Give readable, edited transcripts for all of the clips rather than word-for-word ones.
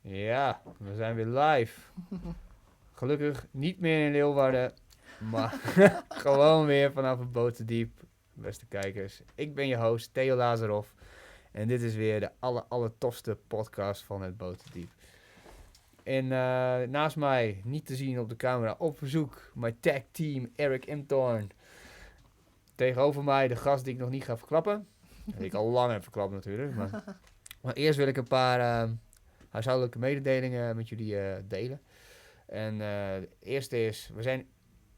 Ja, we zijn weer live. Gelukkig niet meer in Leeuwarden, maar gewoon weer vanaf het Boterdiep. Beste kijkers, ik ben je host Theo Lazarov en dit is weer de allertofste podcast van het Boterdiep. En naast mij, niet te zien op de camera, op verzoek, mijn tag team Eric Imthorn. Tegenover mij de gast die ik nog niet ga verklappen. Die ik al lang heb verklapt natuurlijk, maar eerst wil ik een paar huishoudelijke mededelingen met jullie delen. En de eerste is, we zijn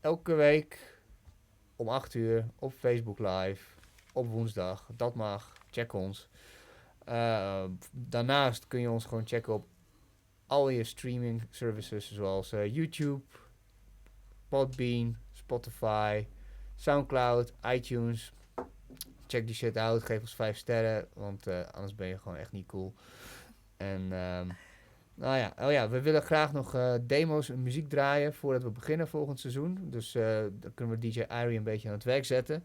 elke week om 8 uur op Facebook live, op woensdag. Dat mag, check ons. Daarnaast kun je ons gewoon checken op al je streaming services zoals YouTube, Podbean, Spotify, Soundcloud, iTunes. Check die shit out, geef ons 5 sterren, want anders ben je gewoon echt niet cool. En we willen graag nog demo's en muziek draaien voordat we beginnen volgend seizoen. Dus dan kunnen we DJ Irie een beetje aan het werk zetten.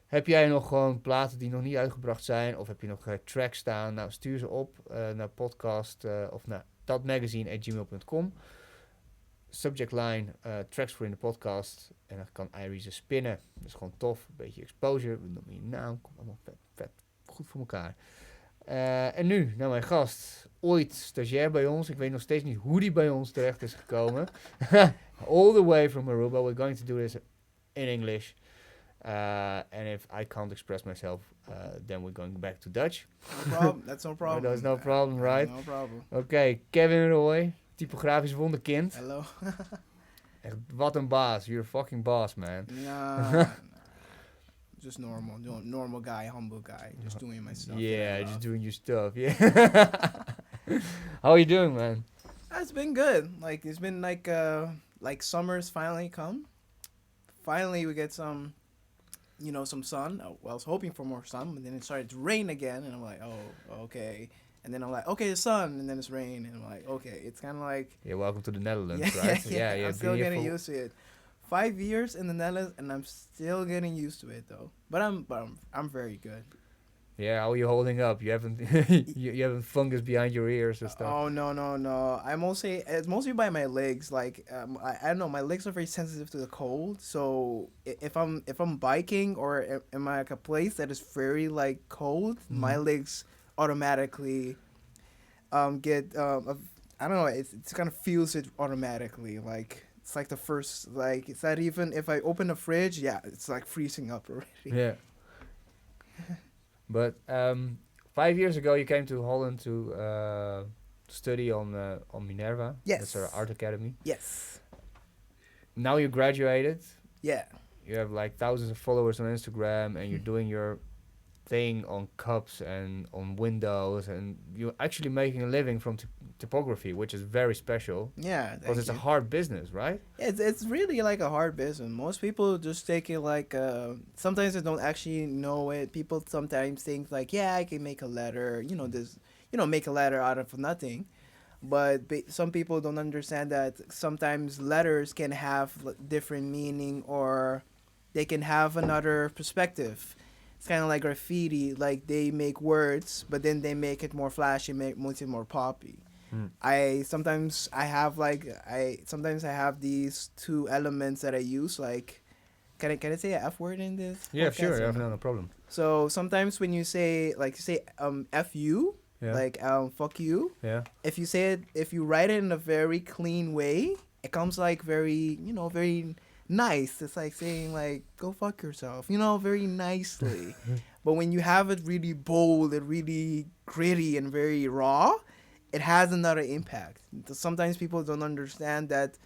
Heb jij nog gewoon platen die nog niet uitgebracht zijn? Of heb je nog tracks staan? Nou, stuur ze op naar podcast of naar DATmagazine@gmail.com. Subject line, tracks voor in de podcast. En dan kan Irie ze spinnen. Dat is gewoon tof. Een beetje exposure. We noemen je naam. Komt allemaal vet goed voor elkaar. En nu naar mijn gast. Ooit stagiair bij ons. Ik weet nog steeds niet hoe die bij ons terecht is gekomen. All the way from Aruba. We're going to do this in English. And if I can't express myself, then we're going back to Dutch. No problem. That's no problem. There's no problem, right? No problem. Oké, Kevin Rooi. Typografisch wonderkind. Hello. Echt, wat een baas. You're a fucking boss, man. Nah. Just normal. Normal guy, humble guy. Just doing my stuff. Yeah, just doing your stuff. Yeah. How are you doing, man? It's been good. It's been like summer's finally come. Finally we get some sun. I was hoping for more sun, but then it started to rain again, and I'm like, oh, okay. And then I'm like, okay, the sun, and then it's rain, and I'm like, okay, it's kind of like... Yeah, welcome to the Netherlands, yeah, right? Yeah, I'm still getting used to it. 5 years in the Netherlands, and I'm still getting used to it, though. But I'm very good. Yeah, how are you holding up? You haven't you haven't fungus behind your ears and stuff? Oh, no. It's mostly by my legs. I don't know, my legs are very sensitive to the cold, so if I'm biking or am I at a place that is very, cold, my legs automatically get I don't know, it kind of feels it automatically, it's like the first, it's not even if I open the fridge, yeah, it's like freezing up already. Yeah. But 5 years ago you came to Holland to study on Minerva. Yes. That's our art academy. Yes. Now you graduated. Yeah. You have thousands of followers on Instagram and you're doing your thing on cups and on windows, and you're actually making a living from typography, which is very special. Yeah, because it's a hard business, right? It's really like a hard business. Most people just take it sometimes they don't actually know it. People sometimes think I can make a letter, make a letter out of nothing. But some people don't understand that sometimes letters can have different meaning, or they can have another perspective. It's kind of like graffiti. They make words, but then they make it more flashy, make it more poppy. I sometimes I have these two elements that I use. Can I say an F word in this? Yeah, podcast? sure. Yeah, no problem. So sometimes when you say F you, fuck you. Yeah. If you write it in a very clean way, it comes very very nice. It's like saying go fuck yourself, very nicely. But when you have it really bold and really gritty and very raw, it has another impact. Sometimes people don't understand that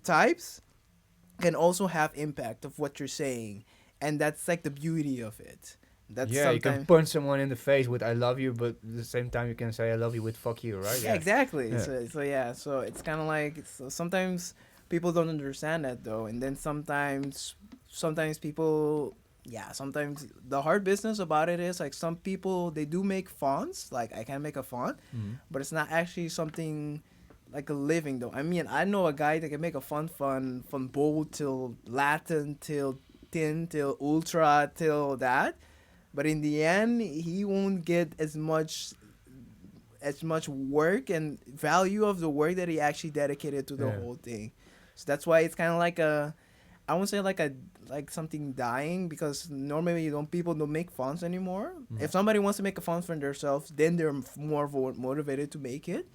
types can also have impact of what you're saying, and that's the beauty of it. You can punch someone in the face with "I love you," but at the same time you can say "I love you" with "fuck you," right? Yeah, exactly. Yeah. So it's kind of sometimes people don't understand that, though, and then sometimes people, sometimes the hard business about it is some people, they do make fonts. I can make a font, but it's not actually something like a living, though. I mean, I know a guy that can make a font from bold till Latin till thin till ultra till that, but in the end he won't get as much as much work and value of the work that he actually dedicated to the whole thing. So that's why it's kind of like I won't say like something dying, because normally people don't make fonts anymore. If somebody wants to make a font for themselves, then they're more motivated to make it.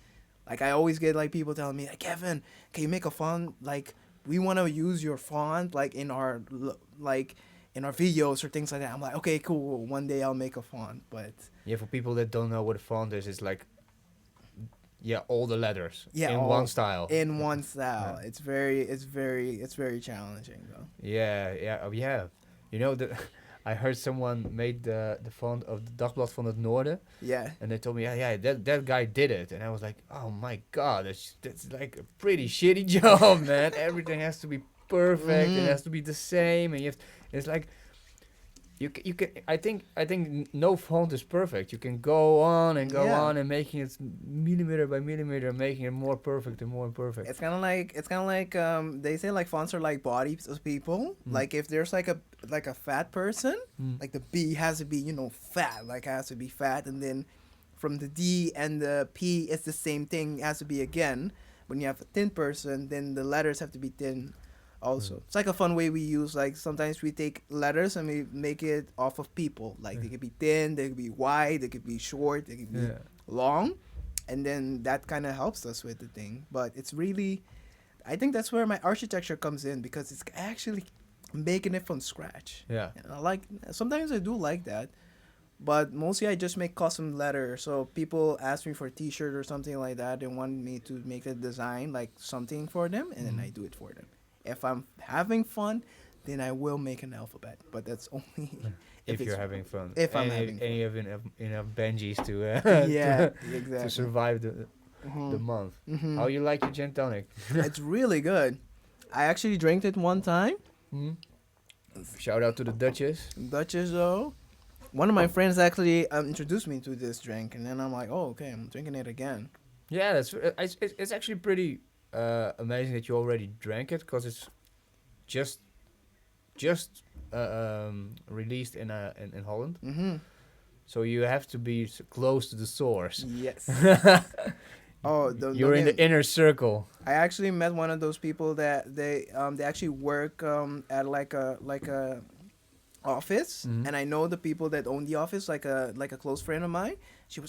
Like I always get like people telling me, like, Kevin, can you make a font? Like we want to use your font like in our videos or things like that. I'm like, okay, cool. One day I'll make a font, but Yeah, for people that don't know what a font is, it's like all the letters in all one style. In one style. It's very challenging though. Yeah. You know that I heard someone made the font of the Dagblad van het Noorden. Yeah. And they told me, that guy did it. And I was like, oh my God, that's like a pretty shitty job, man. Everything has to be perfect. It has to be the same. And it's like, you can. I think no font is perfect. You can go on and on and making it millimeter by millimeter, making it more perfect and more perfect. It's kind of like they say like fonts are like bodies of people. Like if there's like a fat person, like the B has to be fat, like has to be fat, and then from the D and the P it's the same thing, it has to be again. When you have a thin person, then the letters have to be thin. Also, it's like a fun way we use. Like sometimes we take letters and we make it off of people. Like they could be thin, they could be wide, they could be short, they could be long, and then that kind of helps us with the thing. But it's really, I think that's where my architecture comes in, because it's actually making it from scratch. Yeah, and sometimes I do like that, but mostly I just make custom letters. So people ask me for a T-shirt or something like that, they want me to make the design like something for them, and then I do it for them. If I'm having fun, then I will make an alphabet. But that's only if you're having fun. If I'm having fun. And you have enough Benjis to exactly. to survive the month. How you like your gin tonic? It's really good. I actually drank it one time. Shout out to the Duchess. Duchess, though. One of my friends actually introduced me to this drink, and then I'm like, oh, okay, I'm drinking it again. Yeah, it's actually pretty amazing that you already drank it, because it's just released in Holland. So you have to be close to the source. Yes. You're in the inner circle. I actually met one of those people that they actually work at like a office, and I know the people that own the office, like a close friend of mine.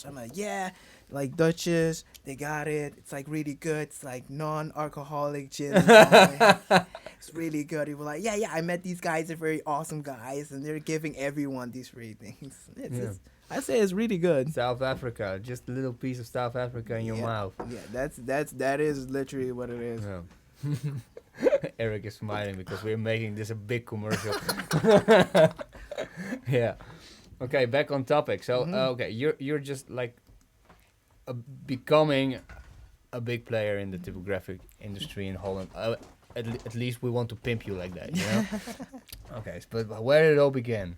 I'm like, yeah, like Duchess, they got it. It's like really good. It's like non-alcoholic gin. It's really good. He was like, yeah, I met these guys. They're very awesome guys, and they're giving everyone these ratings. I say it's really good. South Africa, just a little piece of South Africa in your mouth. Yeah, that is literally what it is. Yeah. Eric is smiling because we're making this a big commercial. Yeah. Okay, back on topic. So, okay, you're just like becoming a big player in the typographic industry in Holland. At least we want to pimp you like that, you know? Okay, but where did it all begin?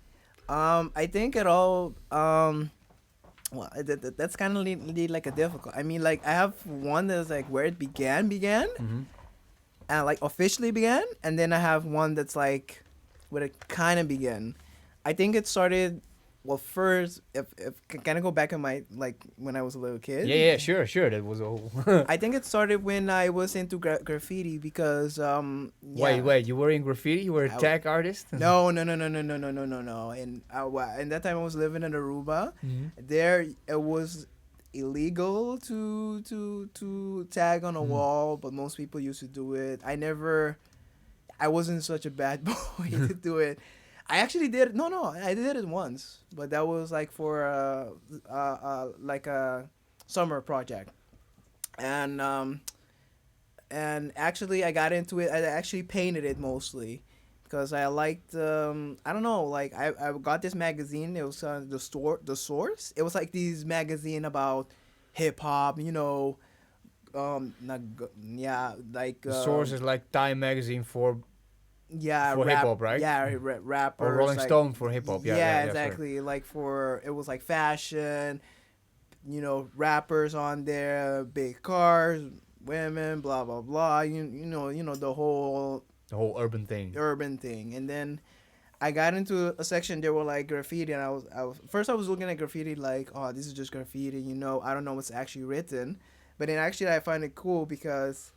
I think it all, well, that's kind of like a difficult. I mean, like I have one that's like where it began, and like officially began, and then I have one that's like where it kind of began. I think it started. Well, first, if can I go back in my like when I was a little kid? Yeah, sure. That was all. I think it started when I was into graffiti because Wait, you were in graffiti? You were a tag artist? No. And in that time I was living in Aruba. There it was illegal to tag on a wall, but most people used to do it. I wasn't such a bad boy to do it. I actually did. I did it once, but that was like for like a summer project, and actually I got into it. I actually painted it mostly because I liked. I don't know. Like I got this magazine. It was the Source. It was like these magazine about hip hop. You know, like the Source is like Time magazine for. Yeah, for hip hop, right? Yeah, rappers. Or Rolling Stone for hip hop. Yeah, exactly. Sorry. Like it was like fashion, rappers on there, big cars, women, blah blah blah. You know the whole urban thing. And then I got into a section there were like graffiti, and I was looking at graffiti like, oh, this is just graffiti, I don't know what's actually written, but then actually I find it cool because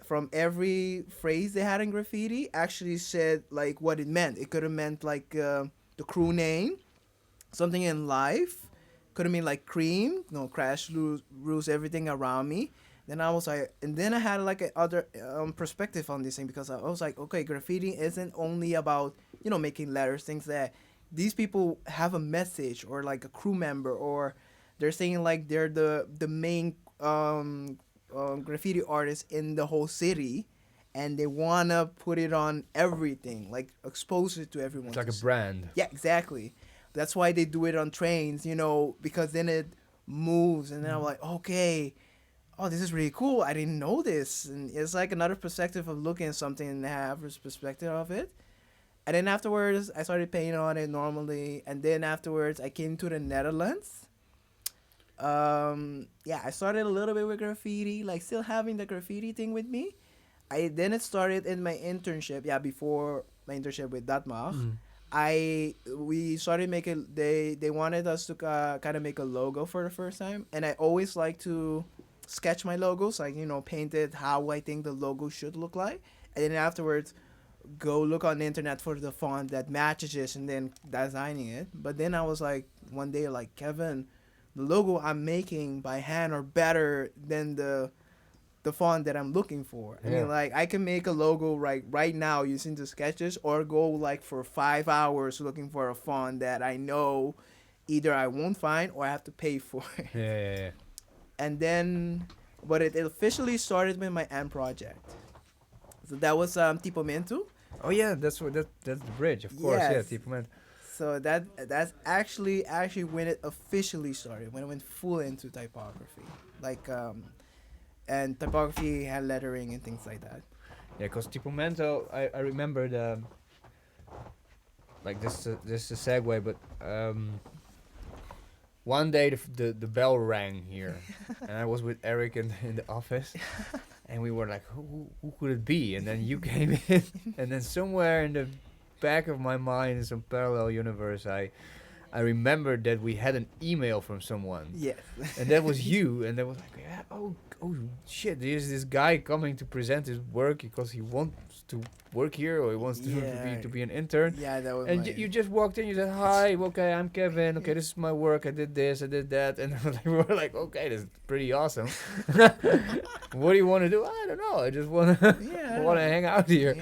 from every phrase they had in graffiti actually said like what it meant. It could have meant like the crew name, something in life, could have been like cream, crash, rules everything around me. Then I was like, and then I had like a other perspective on this thing because I was like, okay, graffiti isn't only about making letters, things that these people have a message or like a crew member, or they're saying like they're the main graffiti artists in the whole city, and they wanna put it on everything, like expose it to everyone. It's like a brand. Yeah, exactly. That's why they do it on trains, because then it moves, and then I'm like, okay, oh, this is really cool. I didn't know this, and it's like another perspective of looking at something and have a perspective of it. And then afterwards, I started painting on it normally, and then afterwards, I came to the Netherlands. I started a little bit with graffiti, like still having the graffiti thing with me. Then it started in my internship. Yeah, before my internship with DATmag, we started making. They wanted us to kind of make a logo for the first time, and I always like to sketch my logos, like paint it how I think the logo should look like, and then afterwards go look on the internet for the font that matches it, and then designing it. But then I was like one day like, Kevin, the logo I'm making by hand are better than the font that I'm looking for. I mean, like, I can make a logo right now using the sketches, or go like for 5 hours looking for a font that I know either I won't find or I have to pay for. Yeah. And then, but it officially started with my end project. So that was Tipomento. Oh yeah, that's the bridge, of course. Yes. Yeah, Typograaf. So that's actually when it officially started, when I went full into typography, like and typography had lettering and things like that. Yeah, because Typograaf, I remember this is a segue, but one day the bell rang here, and I was with Eric in the office, and we were like, who could it be? And then you came in, and then somewhere in the back of my mind, in some parallel universe, I remembered that we had an email from someone. Yes. And that was you, and that was like, yeah, oh shit, there's this guy coming to present his work because he wants to work here, or he wants to be an intern. Yeah, that was. And you just walked in, you said, hi, okay, I'm Kevin, okay, this is my work, I did this, I did that, and we were like, okay, this is pretty awesome. What do you want to do? I don't know, I just want to hang out here.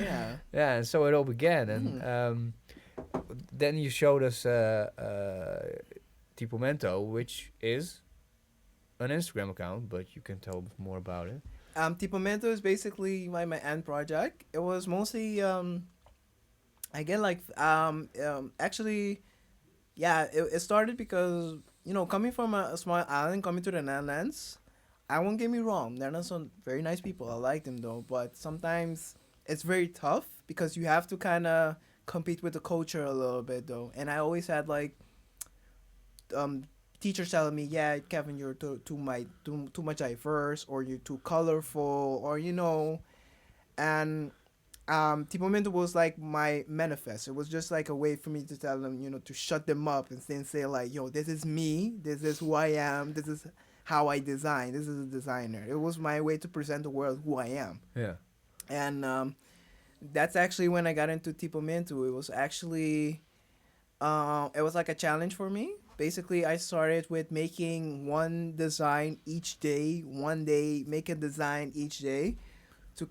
Yeah, and so it all began, and then you showed us Tipomento, which is an Instagram account, but you can tell more about it. Tipomento is basically my end project. It was mostly actually, it started because coming from a small island, coming to the Netherlands, I won't get me wrong, they're not some very nice people. I like them though, but sometimes it's very tough because you have to kind of compete with the culture a little bit though. And I always had like teachers telling me, yeah, Kevin, you're too much diverse, or you're too colorful, or and Tipomento was like my manifest. It was just like a way for me to tell them, to shut them up and then say like, yo, this is me, this is who I am, this is how I design, this is a designer. It was my way to present the world who I am. Yeah. And that's actually when I got into Tipomento. It was actually it was like a challenge for me. Basically, I started with making one design each day. One day, make a design each day,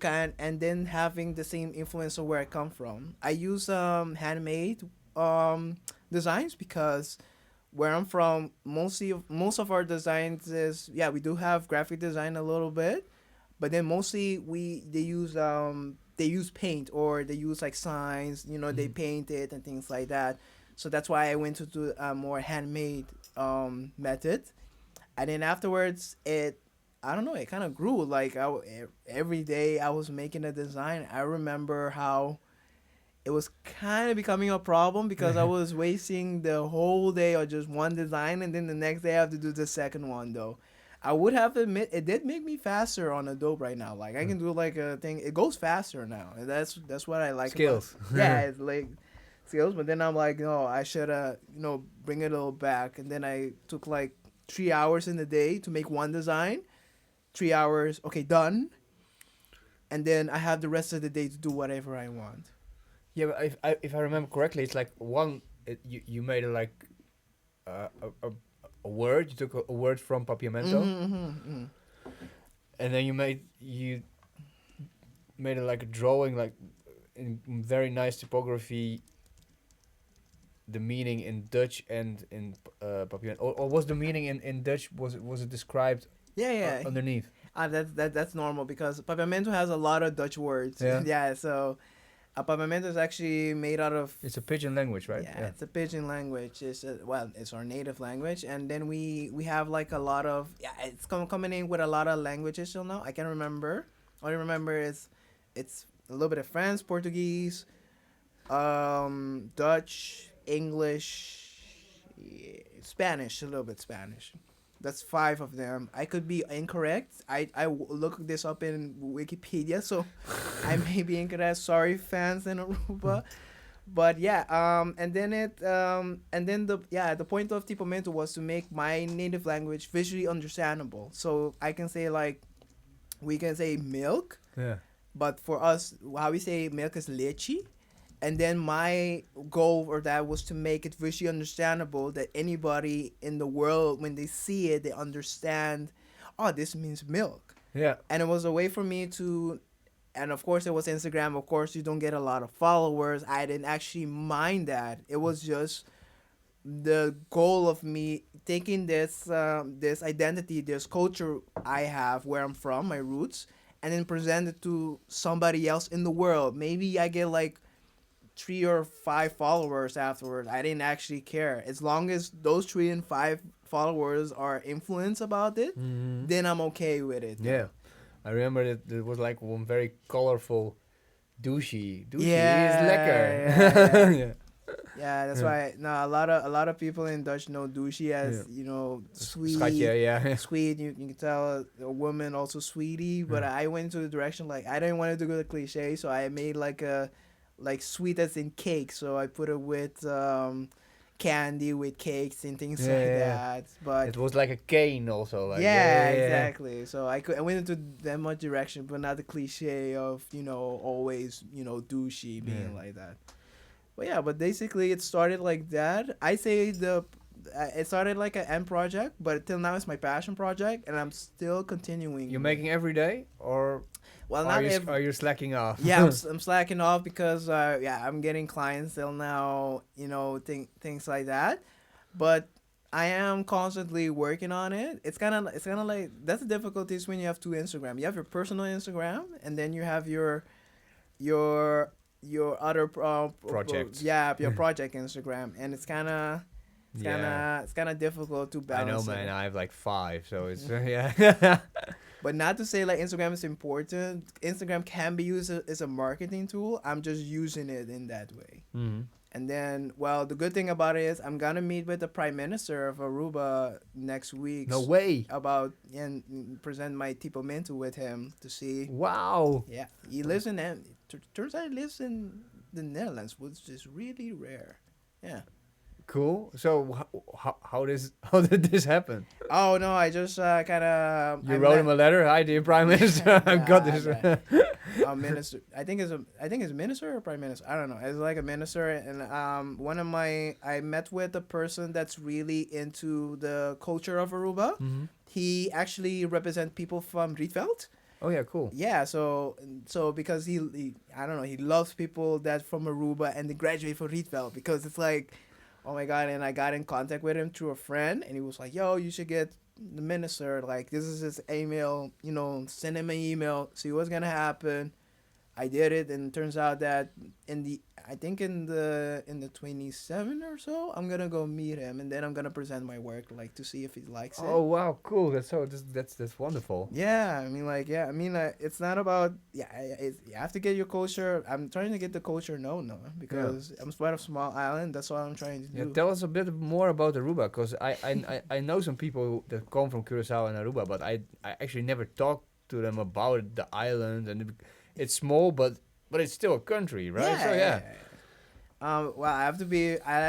and then having the same influence of where I come from. I use handmade designs because where I'm from, most of our designs is we do have graphic design a little bit, but then mostly they use paint, or they use like signs. They paint it and things like that. So that's why I went to do a more handmade method. And then afterwards, it kind of grew. Like every day I was making a design. I remember how it was kind of becoming a problem because I was wasting the whole day on just one design, and then the next day I have to do the second one though. I would have to admit, it did make me faster on Adobe right now. Like I can do like a thing. It goes faster now. And that's what I like. Skills. Yeah, it's like skills. But then I'm like, no, I should, bring it a little back. And then I took like 3 hours in the day to make one design. 3 hours, okay, done. And then I have the rest of the day to do whatever I want. Yeah, but if I remember correctly, it's like you made it like a word. You took a word from Papier, and then you made it like a drawing, like in very nice typography. The meaning in Dutch and in Papier, or was the meaning in Dutch was it described? Yeah. Underneath. That's normal because Papiamento has a lot of Dutch words. Yeah. So Papiamento is actually made out of... It's a pidgin language, right? Yeah, it's a pidgin language. It's our native language. And then we have like a lot of... Yeah, it's coming in with a lot of languages till now. I can't remember. All I remember is it's a little bit of French, Portuguese, Dutch, English, Spanish, a little bit Spanish. That's 5 of them. I could be incorrect. I looked this up in Wikipedia, so I may be incorrect. Sorry, fans in Aruba. But yeah, the point of Tipomento was to make my native language visually understandable. So I can say like, we can say milk. Yeah. But for us, how we say milk is leche. And then my goal for that was to make it visually understandable that anybody in the world, when they see it, they understand, oh, this means milk. Yeah. And it was a way for me to, and of course it was Instagram. Of course, you don't get a lot of followers. I didn't actually mind that. It was just the goal of me taking this identity, this culture I have, where I'm from, my roots, and then present it to somebody else in the world. Maybe I get like 3 or 5 followers afterwards. I didn't actually care. As long as those 3 and 5 followers are influenced about it, then I'm okay with it. Yeah. I remember that there was like one very colorful douchey. Yeah, is lekker. Yeah, that's why a lot of people in Dutch know douchey as sweet. Schatje, Sweet. You can tell a woman also sweetie, but I went into the direction like I didn't want to go the cliche, so I made like sweet as in cake, so I put it with candy, with cakes and things that. But it was like a cane also. Like, exactly. So I went into that much direction, but not the cliche of always douchey being like that. But yeah, but basically it started like that. I say it started like an end project, but till now it's my passion project, and I'm still continuing. You're making every day, or are you slacking off? Yeah, I'm slacking off because I'm getting clients till now, things like that. But I am constantly working on it. It's kind of like that's the difficulties when you have 2 Instagram. You have your personal Instagram, and then you have your other project. Your project Instagram, and it's kind of difficult to balance. I know, man. I have like 5, so it's But not to say like Instagram is important. Instagram can be used as a marketing tool. I'm just using it in that way. Mm-hmm. And then, well, the good thing about it is I'm gonna meet with the Prime Minister of Aruba next week. No way. And present my Tipomento with him to see. Wow. Yeah, he lives in turns out he lives in the Netherlands, which is really rare. Yeah. Cool. So how did this happen? Oh no, I just kind of. You wrote him a letter. Hi, dear Prime Minister. I've got this. Minister. I think it's minister or prime minister. I don't know. It's like a minister, and I met with a person that's really into the culture of Aruba. Mm-hmm. He actually represents people from Rietveld. Oh yeah, cool. Yeah, so because he I don't know, he loves people that from Aruba and they graduate from Rietveld because it's like, oh my God. And I got in contact with him through a friend, and he was like, yo, you should get the minister. Like, this is his email, send him an email, see what's going to happen. I did it, and it turns out that in the 27 or so, I'm gonna go meet him, and then I'm gonna present my work, like, to see if he likes it. Oh wow, cool! That's wonderful. Yeah, it's not about you have to get your culture. I'm trying to get the culture known because I'm part of a small island. That's what I'm trying to do. Yeah, tell us a bit more about Aruba, because I know some people that come from Curacao and Aruba, but I actually never talked to them about the island, and it's small, but it's still a country, right? Yeah, so yeah. Well, I had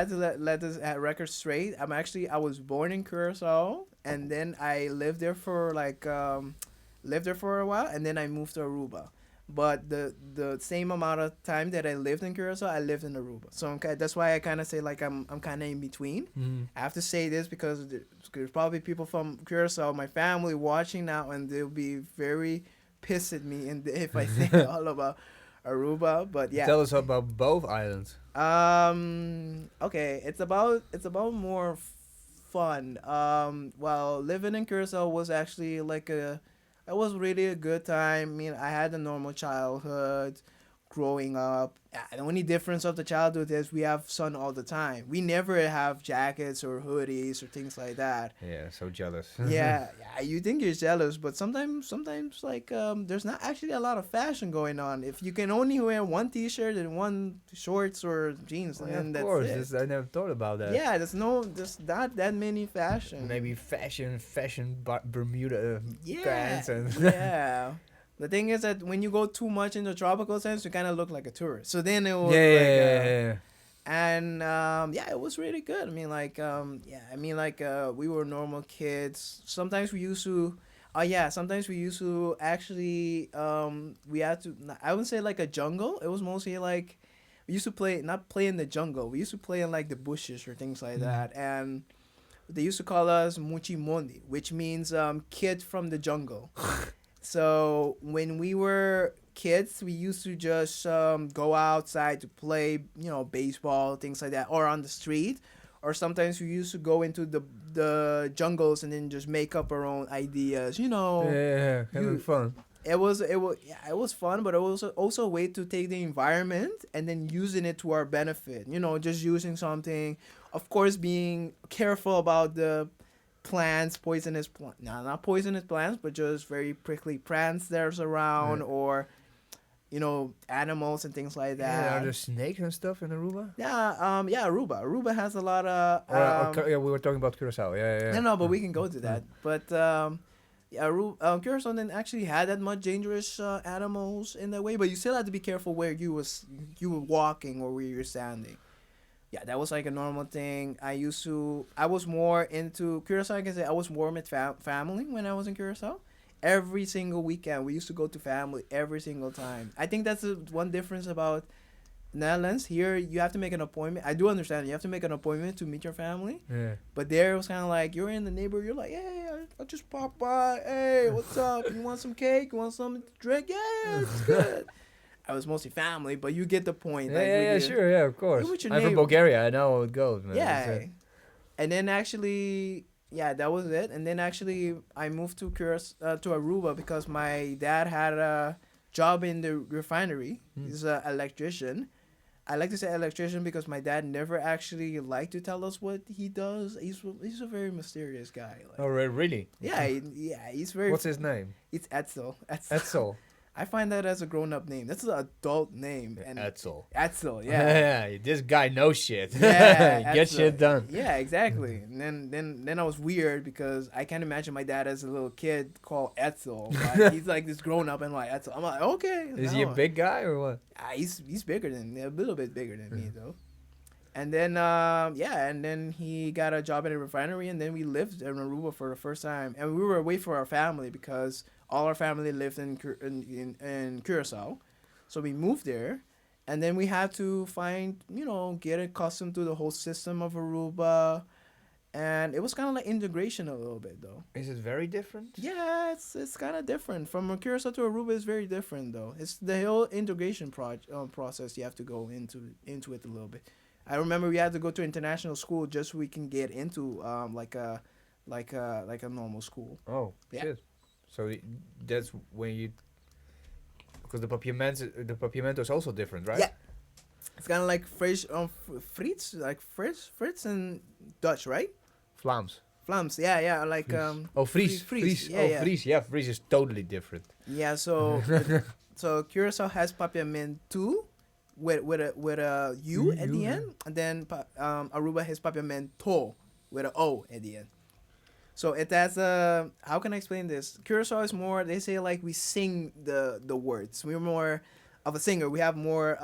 to let this record straight. I was born in Curacao, and then I lived there for a while, and then I moved to Aruba. But the same amount of time that I lived in Curacao, I lived in Aruba. So that's why I kind of say like I'm kind of in between. Mm-hmm. I have to say this because there's probably people from Curacao, my family, watching now, and they'll be very pissed at me and if I say all about Aruba. But yeah. Tell us about both islands. Okay, it's about more fun. Well, living in Curacao was actually it was really a good time. I mean, I had a normal childhood growing up. The only difference of the childhood is we have sun all the time. We never have jackets or hoodies or things like that. Yeah, so jealous. Yeah, you think you're jealous, but sometimes there's not actually a lot of fashion going on. If you can only wear one t-shirt and one shorts or jeans, Yeah, then of that's course. it. I never thought about that. Yeah, there's not that many fashion. Maybe fashion Bermuda Yeah, pants and yeah. The thing is that when you go too much into tropical sense, you kind of look like a tourist. So then it was yeah. and yeah, it was really good. I mean, we were normal kids. Sometimes we used to, sometimes we used to actually, we had to. I wouldn't say like a jungle. It was mostly like we used to not play in the jungle. We used to play in like the bushes or things like that. And they used to call us Muchimondi, which means kid from the jungle. So when we were kids, we used to just go outside to play, baseball, things like that, or on the street, or sometimes we used to go into the jungles and then just make up our own ideas. Yeah, having fun. It was fun, but it was also a way to take the environment and then using it to our benefit. Just using something, of course, being careful about the plants, not poisonous plants, but just very prickly plants there's around, or animals and things like that. Yeah, are there snakes and stuff in Aruba? Yeah, Aruba has a lot of yeah, we were talking about Curacao. Yeah. no, but we can go to that. But Curacao didn't actually had that much dangerous animals in that way, but you still had to be careful where you were walking or where you were standing. Yeah, that was like a normal thing. I was more into Curacao. I can say I was more with family when I was in Curacao. Every single weekend, we used to go to family every single time. I think that's the one difference about Netherlands. Here, you have to make an appointment. I do understand you have to make an appointment to meet your family. Yeah. But there, it was kind of like you're in the neighborhood. You're like, hey, I just popped by. Hey, what's up? You want some cake? You want something to drink? Yeah, it's good. I was mostly family, but you get the point. Sure, yeah, of course. I'm from Bulgaria. I know how it goes, man. Yeah, and then actually, that was it. And then actually, I moved to Aruba because my dad had a job in the refinery. He's an electrician. I like to say electrician because my dad never actually liked to tell us what he does. He's a very mysterious guy. Oh, really? Yeah, he's very. What's his name? It's Etzel. Etzel. I find that as a grown-up name. That's an adult name. And Etzel. Etzel, yeah. Yeah, this guy knows shit. Yeah, Get shit done. Yeah, exactly. And then I was weird because I can't imagine my dad as a little kid called Etzel. Like, he's like this grown-up and like Etzel. I'm like, okay. Is he a big guy or what? He's bigger than a little bit bigger than me though. And then and then he got a job at a refinery, and then we lived in Aruba for the first time, and we were away from our family because all our family lived in Curacao, so we moved there, and then we had to get accustomed to the whole system of Aruba, and it was kind of like integration a little bit though. Is it very different? Yeah, it's kind of different. From Curacao to Aruba is very different though. It's the whole integration process you have to go into it a little bit. I remember we had to go to international school just so we can get into like a normal school. Oh, yeah. Shit. So that's when you, because the papiamento is also different, right? Yeah. It's kind of like Frits, like Frits in Dutch, right? Vlaams. Yeah, like Fries. Fries. Yeah, Fries is totally different. Yeah, so so Curacao has papiamento with a U at the end, and then Aruba has papiamento with a O at the end. So it has how can I explain this? Curacao is more, they say like we sing the words. We're more of a singer. We have more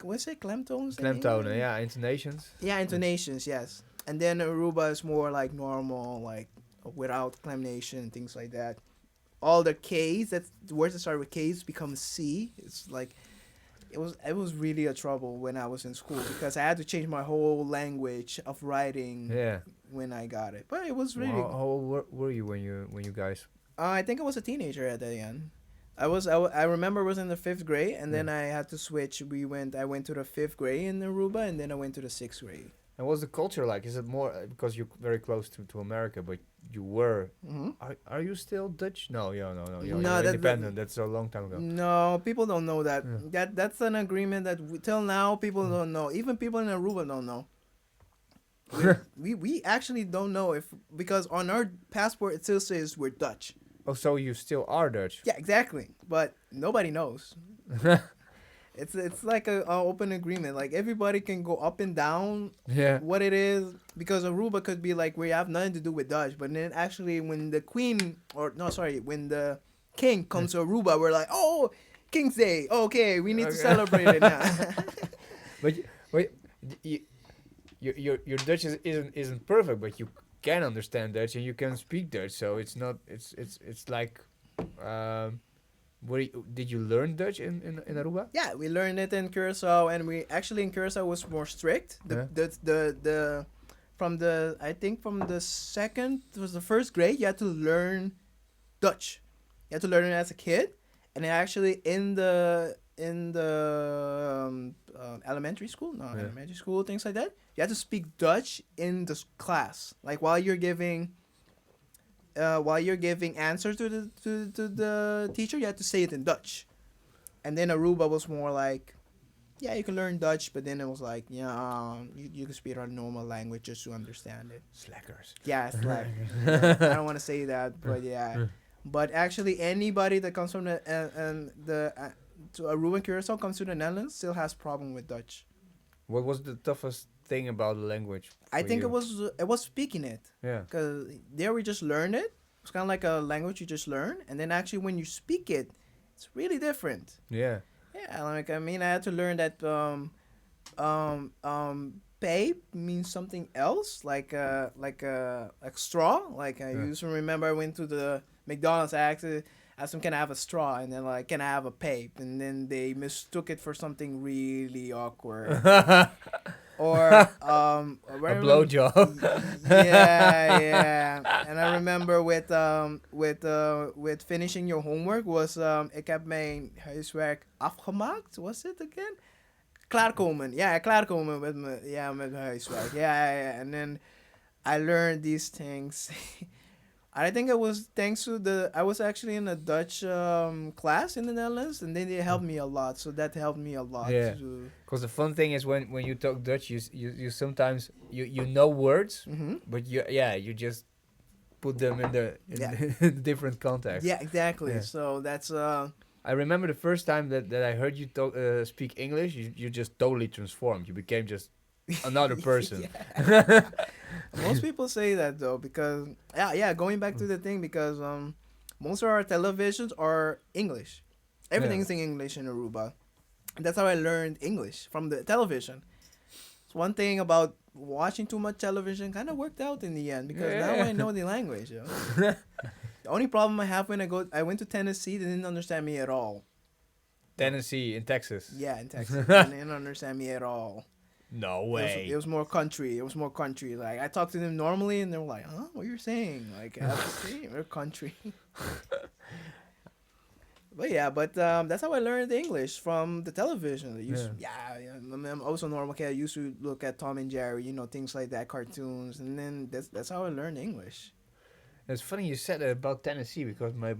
what's it, clemtones? Klemtonen, yeah, intonations. Yeah, intonations, yes. And then Aruba is more like normal, like without clemnation and things like that. All the K's, that's the words that start with K's become C. It's like it was really a trouble when I was in school because I had to change my whole language of writing Yeah. when I got it. But it was really. How old were you when you guys? I think I was a teenager at the end. I remember I was in the 5th grade, and then I had to switch. I went to the 5th grade in Aruba, and then I went to the 6th grade. And what's the culture like? Is it more because you're very close to America, but you were? Mm-hmm. Are you still Dutch? No, no. You're No, independent. That's a long time ago. No, people don't know that. Yeah. That's an agreement that till now people don't know. Even people in Aruba don't know. We actually don't know if because on our passport it still says we're Dutch. Oh, so you still are Dutch? Yeah, exactly. But nobody knows. It's like a open agreement. Like everybody can go up and down. Yeah. What it is because Aruba could be like we have nothing to do with Dutch, but then actually when the queen when the king comes to Aruba, we're like, oh, King's Day. Okay, we need to celebrate it now. But wait, your Dutch isn't perfect, but you can understand Dutch and you can speak Dutch. So it's not it's like. Did you learn Dutch in Aruba? Yeah, we learned it in Curacao, and we actually in Curacao was more strict. From the second it was the 1st grade you had to learn Dutch. You had to learn it as a kid, and actually in the elementary school, things like that. You had to speak Dutch in the class, like while you're giving answers to the teacher, you had to say it in Dutch. And then Aruba was more like, yeah, you can learn Dutch, but then it was like, yeah, you can speak our normal language just to understand it. Slackers. Yeah, slack. I don't want to say that, but yeah. But actually, anybody that comes from to Aruba and Curacao comes to the Netherlands still has problem with Dutch. What was the toughest thing about the language? I think it was speaking it. Yeah. Because there we just learned it. It's kind of like a language you just learn, and then actually when you speak it, it's really different. Yeah. Yeah, like I had to learn that pape means something else, like straw. Like I used to remember I went to the McDonald's. I asked them, can I have a straw? And then like, can I have a pape? And then they mistook it for something really awkward. Or a blowjob. Yeah. And I remember with finishing your homework was ik heb mijn huiswerk afgemaakt. Was it again? Klaarkomen. Yeah, klaarkomen met mijn huiswerk. Yeah. And then I learned these things. I think it was thanks to I was actually in a Dutch class in the Netherlands, and then they helped me a lot. So that helped me a lot. Yeah. Because the fun thing is when you talk Dutch, you sometimes you know words, but you just put them in the different context. Yeah, exactly. Yeah. So that's. I remember the first time that I heard you speak English, you just totally transformed. You became just another person. Most people say that though because going back to the thing because most of our televisions are English. Everything's in English in Aruba. And that's how I learned English from the television. It's one thing about watching too much television kind of worked out in the end because now I know the language. You know? The only problem I have when I went to Tennessee, they didn't understand me at all. Tennessee in Texas. Yeah, in Texas. They didn't understand me at all. No way. It was more country. Like I talked to them normally, and they were like, "Huh? What you're saying?" Like, I have to say, we're country. But that's how I learned English from the television. I'm also a normal kid. I used to look at Tom and Jerry, things like that, cartoons, and then that's how I learned English. It's funny you said that about Tennessee because my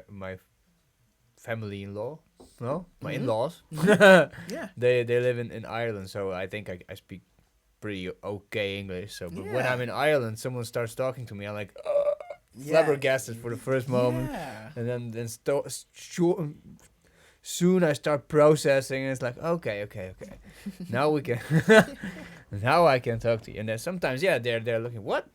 my family-in-law. No, my in-laws. Yeah. They live in Ireland, so I think I speak pretty okay English. So, but when I'm in Ireland, someone starts talking to me, I'm like, flabbergasted for the first moment, and then soon I start processing, and it's like, okay, now we can, now I can talk to you. And then sometimes, they're looking, what?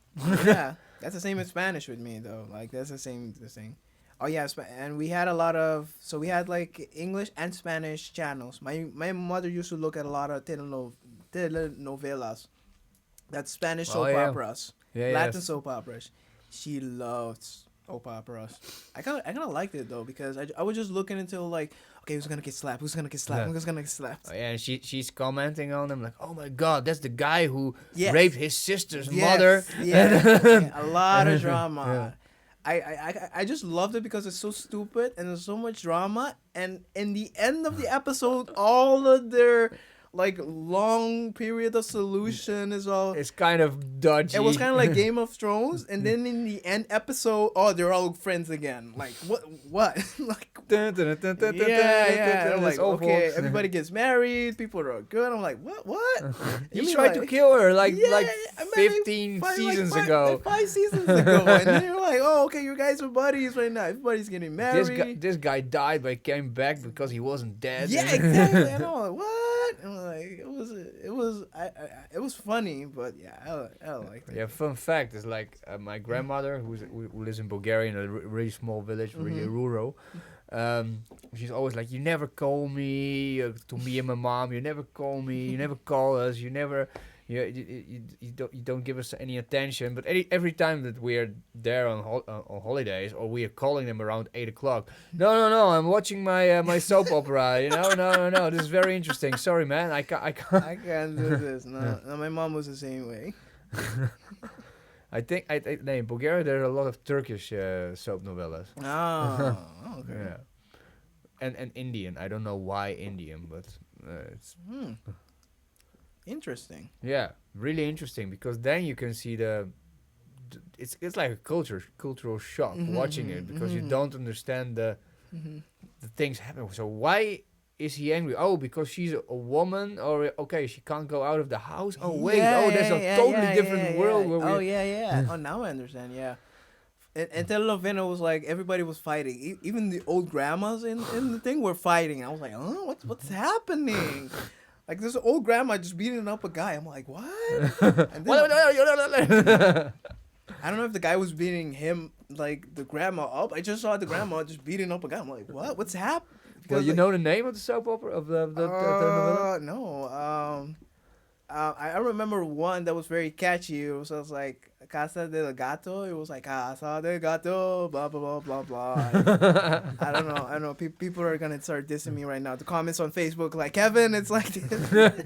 Yeah, that's the same in Spanish with me though. Like that's the same thing. Oh yeah, and we had a lot of we had like English and Spanish channels. My mother used to look at a lot of telenovelas. That's Spanish Oh soap yeah. operas, Yeah, Latin yes. soap operas. She loved soap operas. I kind of liked it though because I was just looking until like, okay, who's gonna get slapped? Who's gonna get slapped? Yeah. Who's gonna get slapped? Oh, yeah, and she's commenting on them like, oh my god, that's the guy who Yes. raped his sister's Yes, mother. yeah, a lot of drama. Yeah. I just loved it because it's so stupid and there's so much drama. And in the end of the episode, all of their like long period of solution is all. It's kind of dodgy. It was kind of like Game of Thrones, and then in the end episode, oh, they're all friends again. Like what? Like yeah. I'm like, okay, everybody gets married, people are good. I'm like, what? He tried to kill her like Yeah, I mean, 15 seasons ago. 5 seasons ago, and then you're like, oh, okay, you guys are buddies right now. Everybody's getting married. This guy died but came back because he wasn't dead. Yeah, exactly. And I'm like, what? And I'm like, it was funny, but yeah, I liked it. Yeah, fun fact is like my grandmother who lives in Bulgaria in a really small village, really rural. She's always like, you never call me to me and my mom. You never call me. You never call us. You never. You don't give us any attention. But every time that we're there on holidays or we are calling them around 8:00, no, I'm watching my my soap opera. No, this is very interesting. Sorry, man, I can't. I can't do this. No, my mom was the same way. I think in Bulgaria there are a lot of Turkish soap novellas. Oh, okay. Yeah, and Indian. I don't know why Indian, but it's. Interesting. Yeah, really interesting because then you can see it's like a cultural shock watching it because you don't understand the things happening. So why is he angry? Oh, because she's a woman, or okay, she can't go out of the house. Oh wait, there's a totally different world where we. Oh, now I understand. Yeah. And telenovela was like everybody was fighting. Even the old grandmas in the thing were fighting. I was like, oh, what's happening? Like, there's an old grandma just beating up a guy. I'm like, what? And then, I don't know if the guy was beating him, like, the grandma up. I just saw the grandma just beating up a guy. I'm like, what? What's happening? Well, you know the name of the soap opera? Of the novella? No. I remember one that was very catchy. It was like, Casa del Gato. It was like, Casa del Gato, blah, blah, blah, blah, blah. I don't know. People are going to start dissing me right now. The comments on Facebook, like, Kevin, it's like this.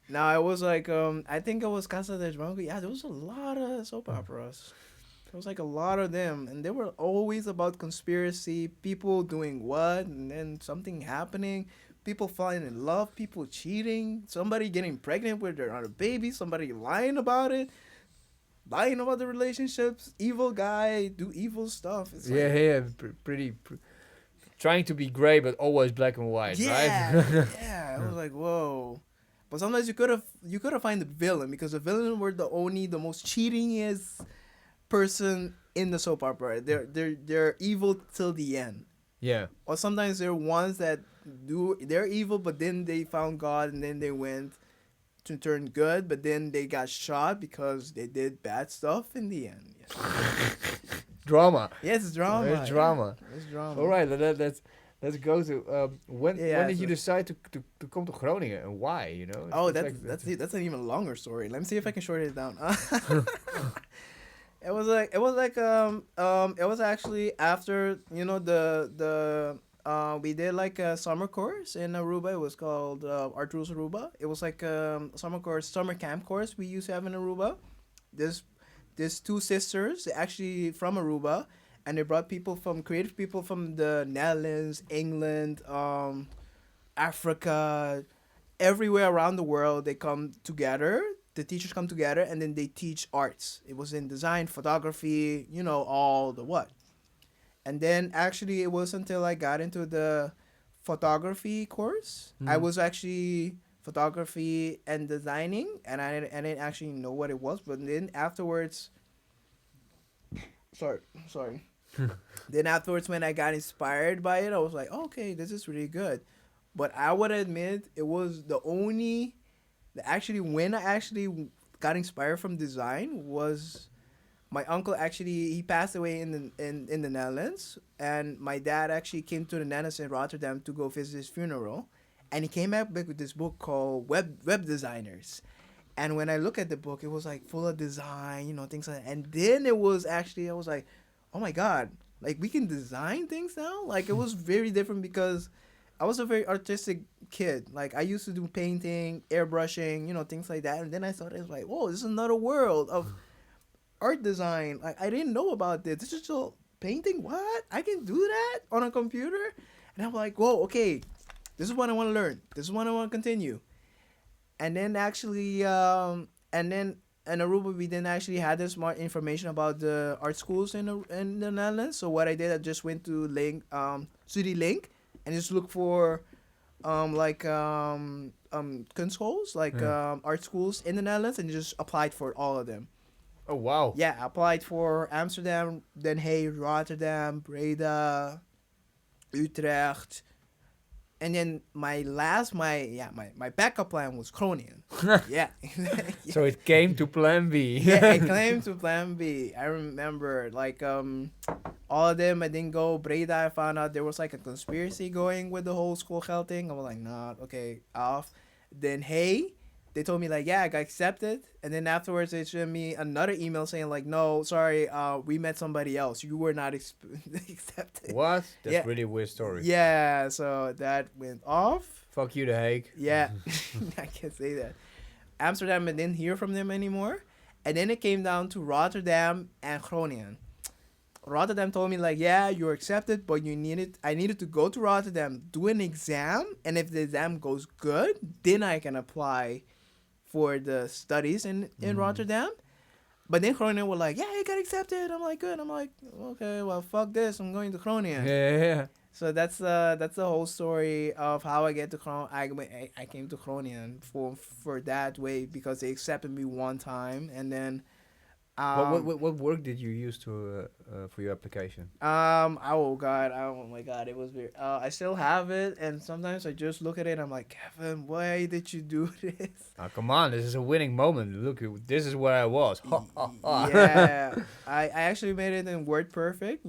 No, it was like, I think it was Casa del Gato. Yeah, there was a lot of soap operas. There was like a lot of them. And they were always about conspiracy, people doing what, and then something happening. People falling in love, people cheating, somebody getting pregnant with their other baby, somebody lying about it, lying about the relationships, evil guy, do evil stuff. It's pretty trying to be gray, but always black and white, right? Yeah. I was like, whoa. But sometimes you could have find the villain because the villain were the most cheatingest person in the soap opera. They're evil till the end. Yeah. Or sometimes they're ones that they're evil, but then they found God and then they went to turn good, but then they got shot because they did bad stuff in the end. Yes. Drama. Yes, it's drama. It's drama. It's drama. All right, let's go to when did you decide to come to Groningen and why? You know. Oh, that's an even longer story. Let me see if I can short it down. It was actually after we did like a summer course in Aruba. It was called Art Rules Aruba. It was like a summer camp course we used to have in Aruba. There's two sisters actually from Aruba, and they brought creative people from the Netherlands, England, Africa, everywhere around the world. They come together. The teachers come together and then they teach arts. It was in design, photography, all the what. And then actually it was until I got into the photography course. I was actually photography and designing, and I didn't actually know what it was. But then afterwards, sorry. Then afterwards, when I got inspired by it, I was like, okay, this is really good. But I would admit it was when I actually got inspired from design was my uncle actually he passed away in the Netherlands, and my dad actually came to the Netherlands in Rotterdam to go visit his funeral, and he came back with this book called Web Designers. And when I look at the book, it was like full of design, things like that. And then it was actually, I was like, oh my God, like we can design things now? Like it was very different because I was a very artistic kid. Like I used to do painting, airbrushing, things like that. And then I thought it was like, whoa, this is another world of art design. Like I didn't know about this. Digital painting, what? I can do that on a computer? And I'm like, whoa, okay, this is what I want to learn. This is what I want to continue. And then actually, and then in Aruba, we didn't actually have this much information about the art schools in the Netherlands. So what I did, I just went to Studie Link, and just looked for, kunstschools, art schools in the Netherlands, and just applied for all of them. Oh wow. Yeah, I applied for Amsterdam, Den Haag, Rotterdam, Breda, Utrecht. And then my backup plan was Groningen. Yeah. So it came to plan B. Yeah, it came to plan B. I remember, all of them, I didn't go. Breda, I found out there was, a conspiracy going with the whole school geld thing. I was like, nah, okay, off. Then, hey, they told me, I got accepted. And then afterwards, they sent me another email saying, no, sorry, we met somebody else. You were not accepted. What? That's really a weird story. Yeah, so that went off. Fuck you, The Hague. Yeah, I can't say that. Amsterdam, I didn't hear from them anymore. And then it came down to Rotterdam and Groningen. Rotterdam told me, yeah, you're accepted, but I needed to go to Rotterdam, do an exam, and if the exam goes good, then I can apply for the studies in Rotterdam. But then Groningen were like, yeah, you got accepted. I'm like, good. I'm like, okay, well, fuck this. I'm going to Groningen. Yeah. So that's the whole story of how I get to Groningen. I came to Groningen for that way because they accepted me one time, and then what work did you use to for your application? Oh my god, it was weird. I still have it, and sometimes I just look at it and I'm like, Kevin, why did you do this? Oh, come on, this is a winning moment. Look, this is where I was. Yeah, I actually made it in WordPerfect.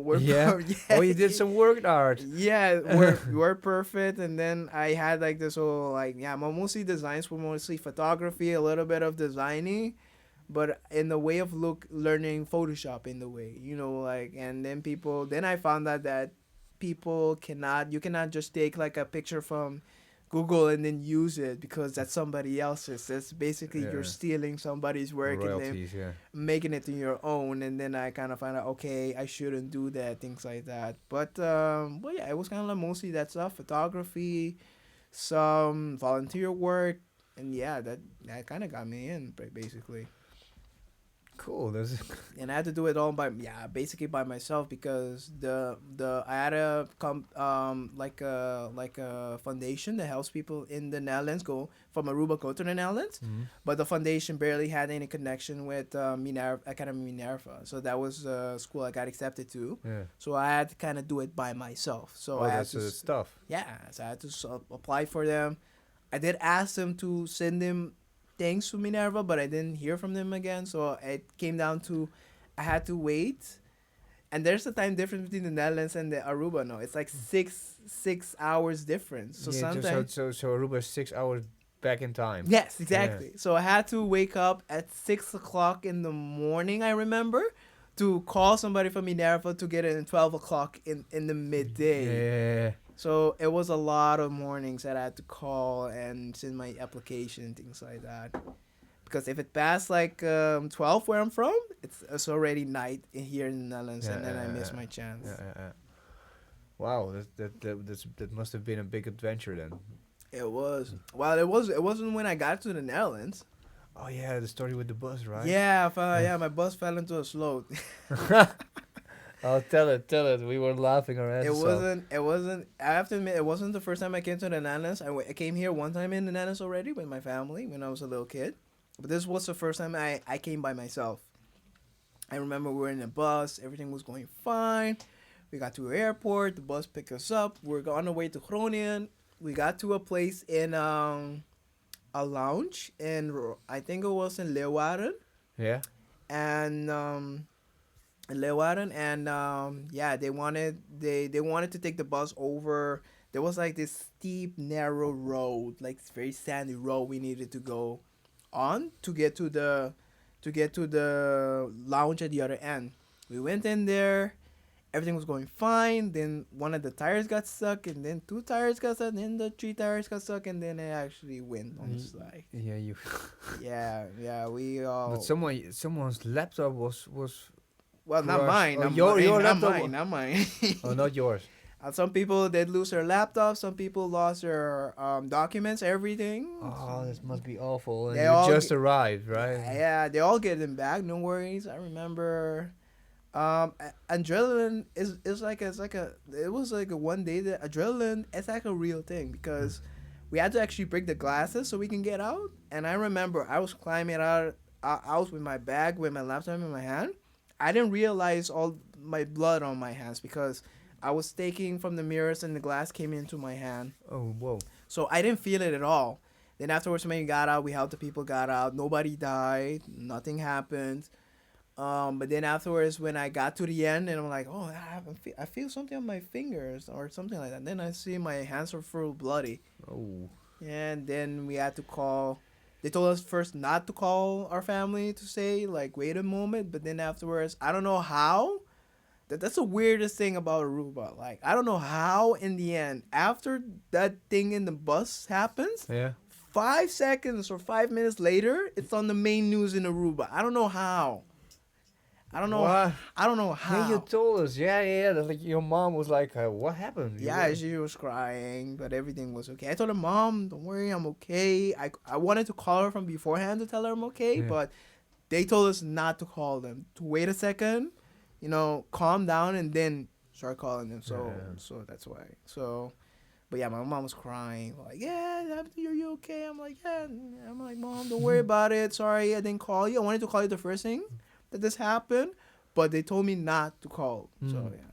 Word. Yeah. Oh, you did some word art. Yeah, WordPerfect, and then I had this whole my mostly designs were mostly photography, a little bit of designing. But in the way of learning Photoshop in the way, and then I found out that you cannot just take a picture from Google and then use it because that's somebody else's. That's basically you're stealing somebody's work royalties, and then making it your own. And then I kind of found out, okay, I shouldn't do that, things like that. But yeah, it was kind of mostly that stuff, photography, some volunteer work. And yeah, that kind of got me in, basically. Cool. And I had to do it all basically by myself because I had a foundation that helps people in the Netherlands go from Aruba go to the Netherlands, but the foundation barely had any connection with Academie Minerva, so that was the school I got accepted to. Yeah. So I had to kind of do it by myself. So I had that's to stuff. Yeah, so I had to apply for them. I did ask them to send them things to Minerva, but I didn't hear from them again. So it came down to I had to wait. And there's a time difference between the Netherlands and the Aruba. No, it's 6 hours difference. So sometimes so Aruba is 6 hours back in time. Yes, exactly. Yeah. So I had to wake up at 6 o'clock in the morning, I remember, to call somebody from Minerva to get it at 12 o'clock in the midday. Yeah. So it was a lot of mornings that I had to call and send my application and things like that. Because if it passed 12 where I'm from, it's already night here in the Netherlands, and then I miss my chance. Yeah. Wow, that must have been a big adventure then. It was. Well, it wasn't when I got to the Netherlands. Oh yeah, the story with the bus, right? Yeah, my bus fell into a slope. Oh, tell it. We were laughing our asses off. It wasn't. I have to admit, it wasn't the first time I came to the Netherlands. I came here one time in the Netherlands already with my family when I was a little kid. But this was the first time I came by myself. I remember we were in a bus. Everything was going fine. We got to the airport. The bus picked us up. We're on our way to Groningen. We got to a place in a lounge. And I think it was in Leeuwarden. Yeah. and Leeuwarden, and yeah, they wanted to take the bus over. There was like this steep, narrow road, like very sandy road we needed to go on to get to the lounge at the other end. We went in there, everything was going fine. Then one of the tires got stuck, and then two tires got stuck, and then the three tires got stuck, and then it actually went on the slide. Yeah, you. Yeah, we all. But someone's laptop was. Well, not crushed. mine. Oh, Not your mine. Not laptop mine. Not mine. Oh, not yours. Some people did lose their laptops. Some people lost their documents, everything. Oh, this must be awful. And They you all just ge- arrived, right? Yeah, they all get them back. No worries. I remember. Adrenaline is like it was like a one day that adrenaline it's like a real thing because we had to actually break the glasses so we can get out. And I remember I was climbing out with my bag with my laptop in my hand. I didn't realize all my blood on my hands because I was taking from the mirrors and the glass came into my hand. Oh, whoa. So I didn't feel it at all. Then afterwards, when we got out, we helped the people got out. Nobody died. Nothing happened. But then afterwards, when I got to the end, and I'm like, oh, I feel something on my fingers or something like that. Then I see my hands are full bloody. Oh. And then we had to call. They told us first not to call our family to say, like, wait a moment. But then afterwards, I don't know how. That's the weirdest thing about Aruba. Like, I don't know how in the end, after that thing in the bus happens, Yeah. 5 seconds or 5 minutes later, it's on the main news in Aruba. I don't know how. I don't know. What? I don't know how. Yeah, you told us. Yeah. That, like your mom was like, "What happened?" Yeah, she was crying, but everything was okay. I told her, Mom, don't worry, I'm okay. I wanted to call her from beforehand to tell her I'm okay, Yeah. but they told us not to call them. To wait a second, calm down, and then start calling them. So that's why. So, but yeah, my mom was crying. Like, yeah, are you okay? I'm like, yeah. I'm like, Mom, don't worry about it. Sorry, I didn't call you. I wanted to call you the first thing that this happened, but they told me not to call. So yeah,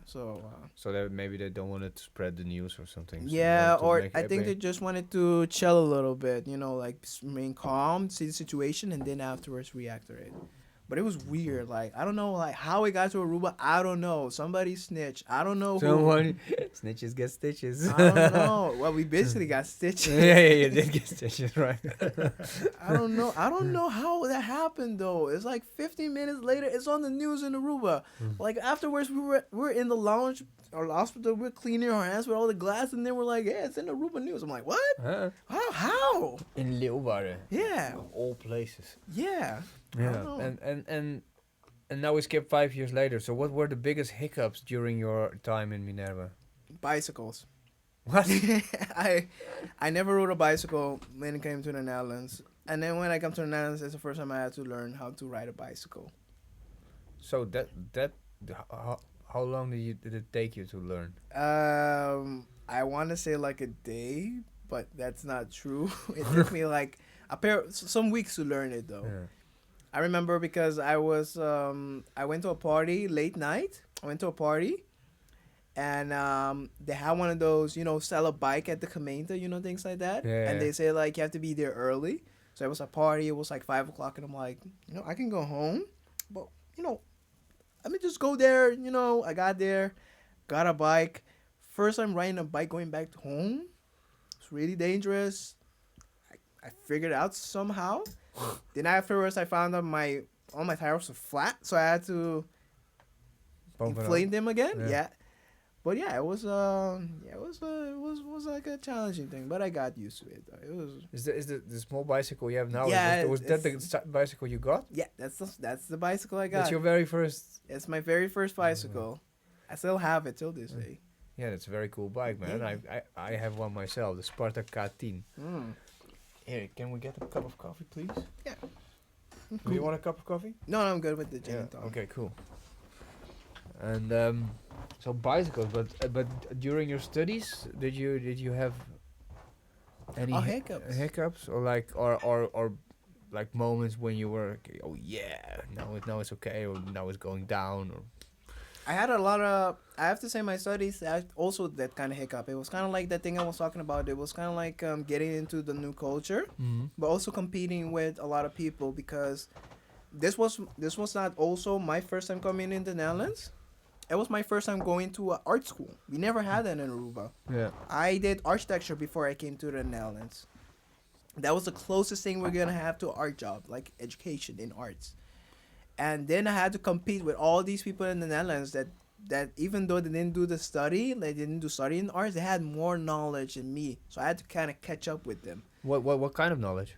So that maybe they don't want to spread the news or something. So yeah, to or make I it think big. they just wanted to chill a little bit, like remain calm, see the situation, and then afterwards react to it. But it was weird. Like, I don't know, like how it got to Aruba. I don't know. Somebody snitched. I don't know who. Someone snitches get stitches. I don't know. Well, we basically got stitches. yeah, you did get stitches, right? I don't know. I don't know how that happened though. It's like 15 minutes later. It's on the news in Aruba. Like afterwards, we're in the lounge or the hospital. We're cleaning our hands with all the glass, and then we're like, "Yeah, it's in the Aruba news." I'm like, "What? Huh? How? In Leeuwarden. Yeah, All places. yeah." I Yeah, don't know. and now we skip 5 years later. So what were the biggest hiccups during your time in Minerva? Bicycles. What? I never rode a bicycle when it came to the Netherlands, and then when I come to the Netherlands, it's the first time I had to learn how to ride a bicycle. So how long did it take you to learn? I want to say like a day, but that's not true. It took me like some weeks to learn it though. Yeah. I remember because I went to a party late night. I went to a party, and they had one of those, sell a bike at the Gemeente, things like that. Yeah. And they say like you have to be there early. So it was a party. It was like 5 o'clock, and I'm like, I can go home, but let me just go there. I got there, got a bike. First time riding a bike going back to home. It's really dangerous. I figured it out somehow. Then afterwards, I found out all my tires were flat, so I had to Pump it inflate up. them again. Yeah. Yeah, but yeah, it was like a challenging thing, but I got used to it. Though. It was Is the small bicycle you have now? Yeah, was that the it's- bicycle you got? yeah, that's the bicycle I got. That's your very first. It's my very first bicycle. I still have it till this day. Yeah, that's a very cool bike, man. Yeah. I have one myself, the Sparta K10. Mm. Here, can we get a cup of coffee, please? Yeah. Do you want a cup of coffee? No, I'm good with the gin and tonic. Okay, cool. And so bicycles, but during your studies, did you have any Hiccups. or like moments when you were okay, oh yeah, now it's okay, or now it's going down, or I had a lot of. I have to say, my studies also that kind of hiccup. It was kind of like that thing I was talking about. It was kind of like getting into the new culture, but also competing with a lot of people because this was not also my first time coming in the Netherlands. It was my first time going to an art school. We never had that in Aruba. Yeah. I did architecture before I came to the Netherlands. That was the closest thing we're gonna have to an art job, like education in arts. And then I had to compete with all these people in the Netherlands that even though they didn't do the study, they didn't do study in arts, they had more knowledge than me. So I had to kind of catch up with them. What kind of knowledge?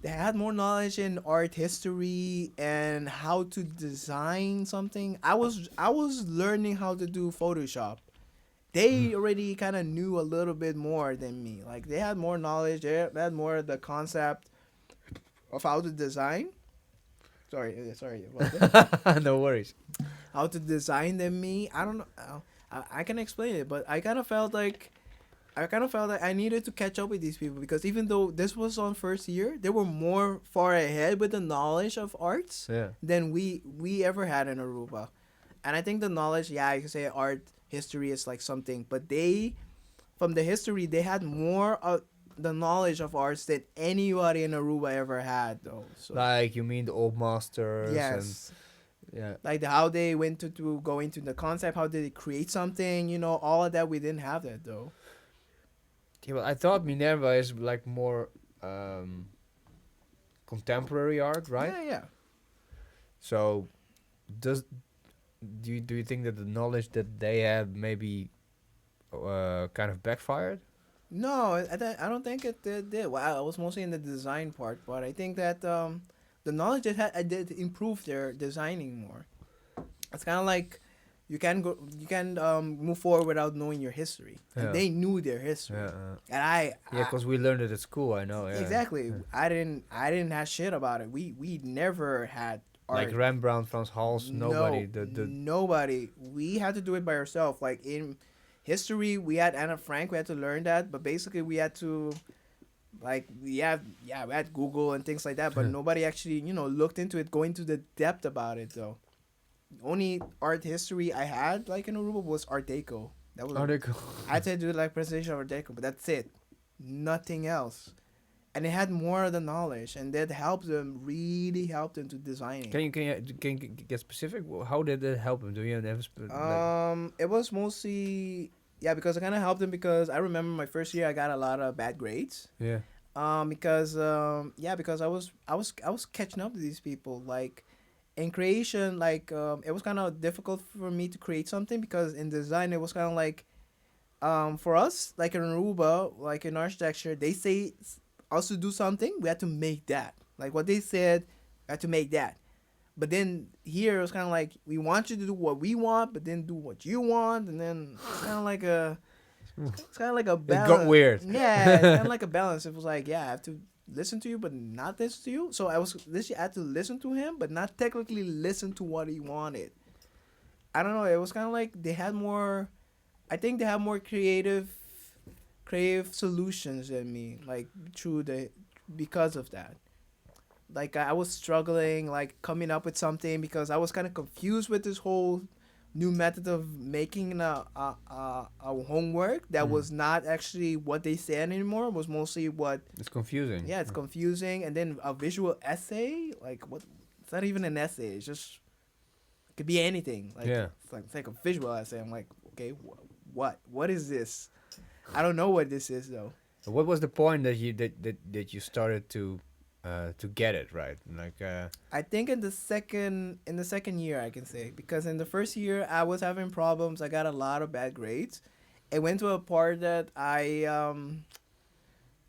They had more knowledge in art history and how to design something. I was learning how to do Photoshop. They already kind of knew a little bit more than me. Like they had more knowledge. They had more of the concept of how to design. Sorry about that. No worries. How to design than me. I don't know. I can explain it, but I kind of felt like I needed to catch up with these people because even though this was on first year, they were more far ahead with the knowledge of arts than we ever had in Aruba. And I think the knowledge, yeah, you can say art history is like something, but from the history, they had more of the knowledge of arts than anybody in Aruba ever had, though. So, Like you mean the old masters? yes. And, yeah. Like how they went to go into the concept, how did they create something, all of that. We didn't have that, though. Yeah, but I thought Minerva is like more contemporary art, right? Yeah. So, do you think that the knowledge that they had maybe kind of backfired? No, I don't think it did. Well, I was mostly in the design part, but I think that the knowledge that I did improve their designing more. It's kind of like you can move forward without knowing your history. And they knew their history, and because we learned it at school. I know. Yeah. Exactly. Yeah. I didn't have shit about it. We never had art. Like Rembrandt, Frans Hals, nobody. Nobody. We had to do it by ourselves. Like in history, we had Anna Frank. We had to learn that, but basically we had to, like, we had Google and things like that. But nobody actually, looked into it, going to the depth about it though. Only art history I had like in Aruba was Art Deco. That was Art Deco. I had to do like presentation of Art Deco, but that's it. Nothing else. And they had more of the knowledge, and that really helped them to designing. Can you get specific? How did it help them? Do you have It was mostly because I kind of helped them because I remember my first year I got a lot of bad grades. Yeah. Because I was catching up to these people like. In creation, like, it was kind of difficult for me to create something because in design, it was kind of like, for us, like in Aruba, like in architecture, they say us to do something, we had to make that. Like what they said, we had to make that. But then here, it was kind of like, we want you to do what we want, but then do what you want. And then it's kind of like a balance. It got weird. Yeah, it's kind of like a balance. It was like, I have to listen to you but not listen to you. So I had to listen to him but not technically listen to what he wanted. I don't know, it was kind of like they had more creative solutions than me, like because of that. Like I was struggling like coming up with something because I was kind of confused with this whole new method of making a homework that was not actually what they said anymore. It was mostly what... It's confusing. Yeah, it's confusing. And then a visual essay, like what? It's not even an essay. It's just... It could be anything. Like, it's like a visual essay. I'm like, okay, what is this? I don't know what this is though. So what was the point that you started to get it right? Like I think in the second year I can say, because in the first year I was having problems. I got a lot of bad grades. It went to a part that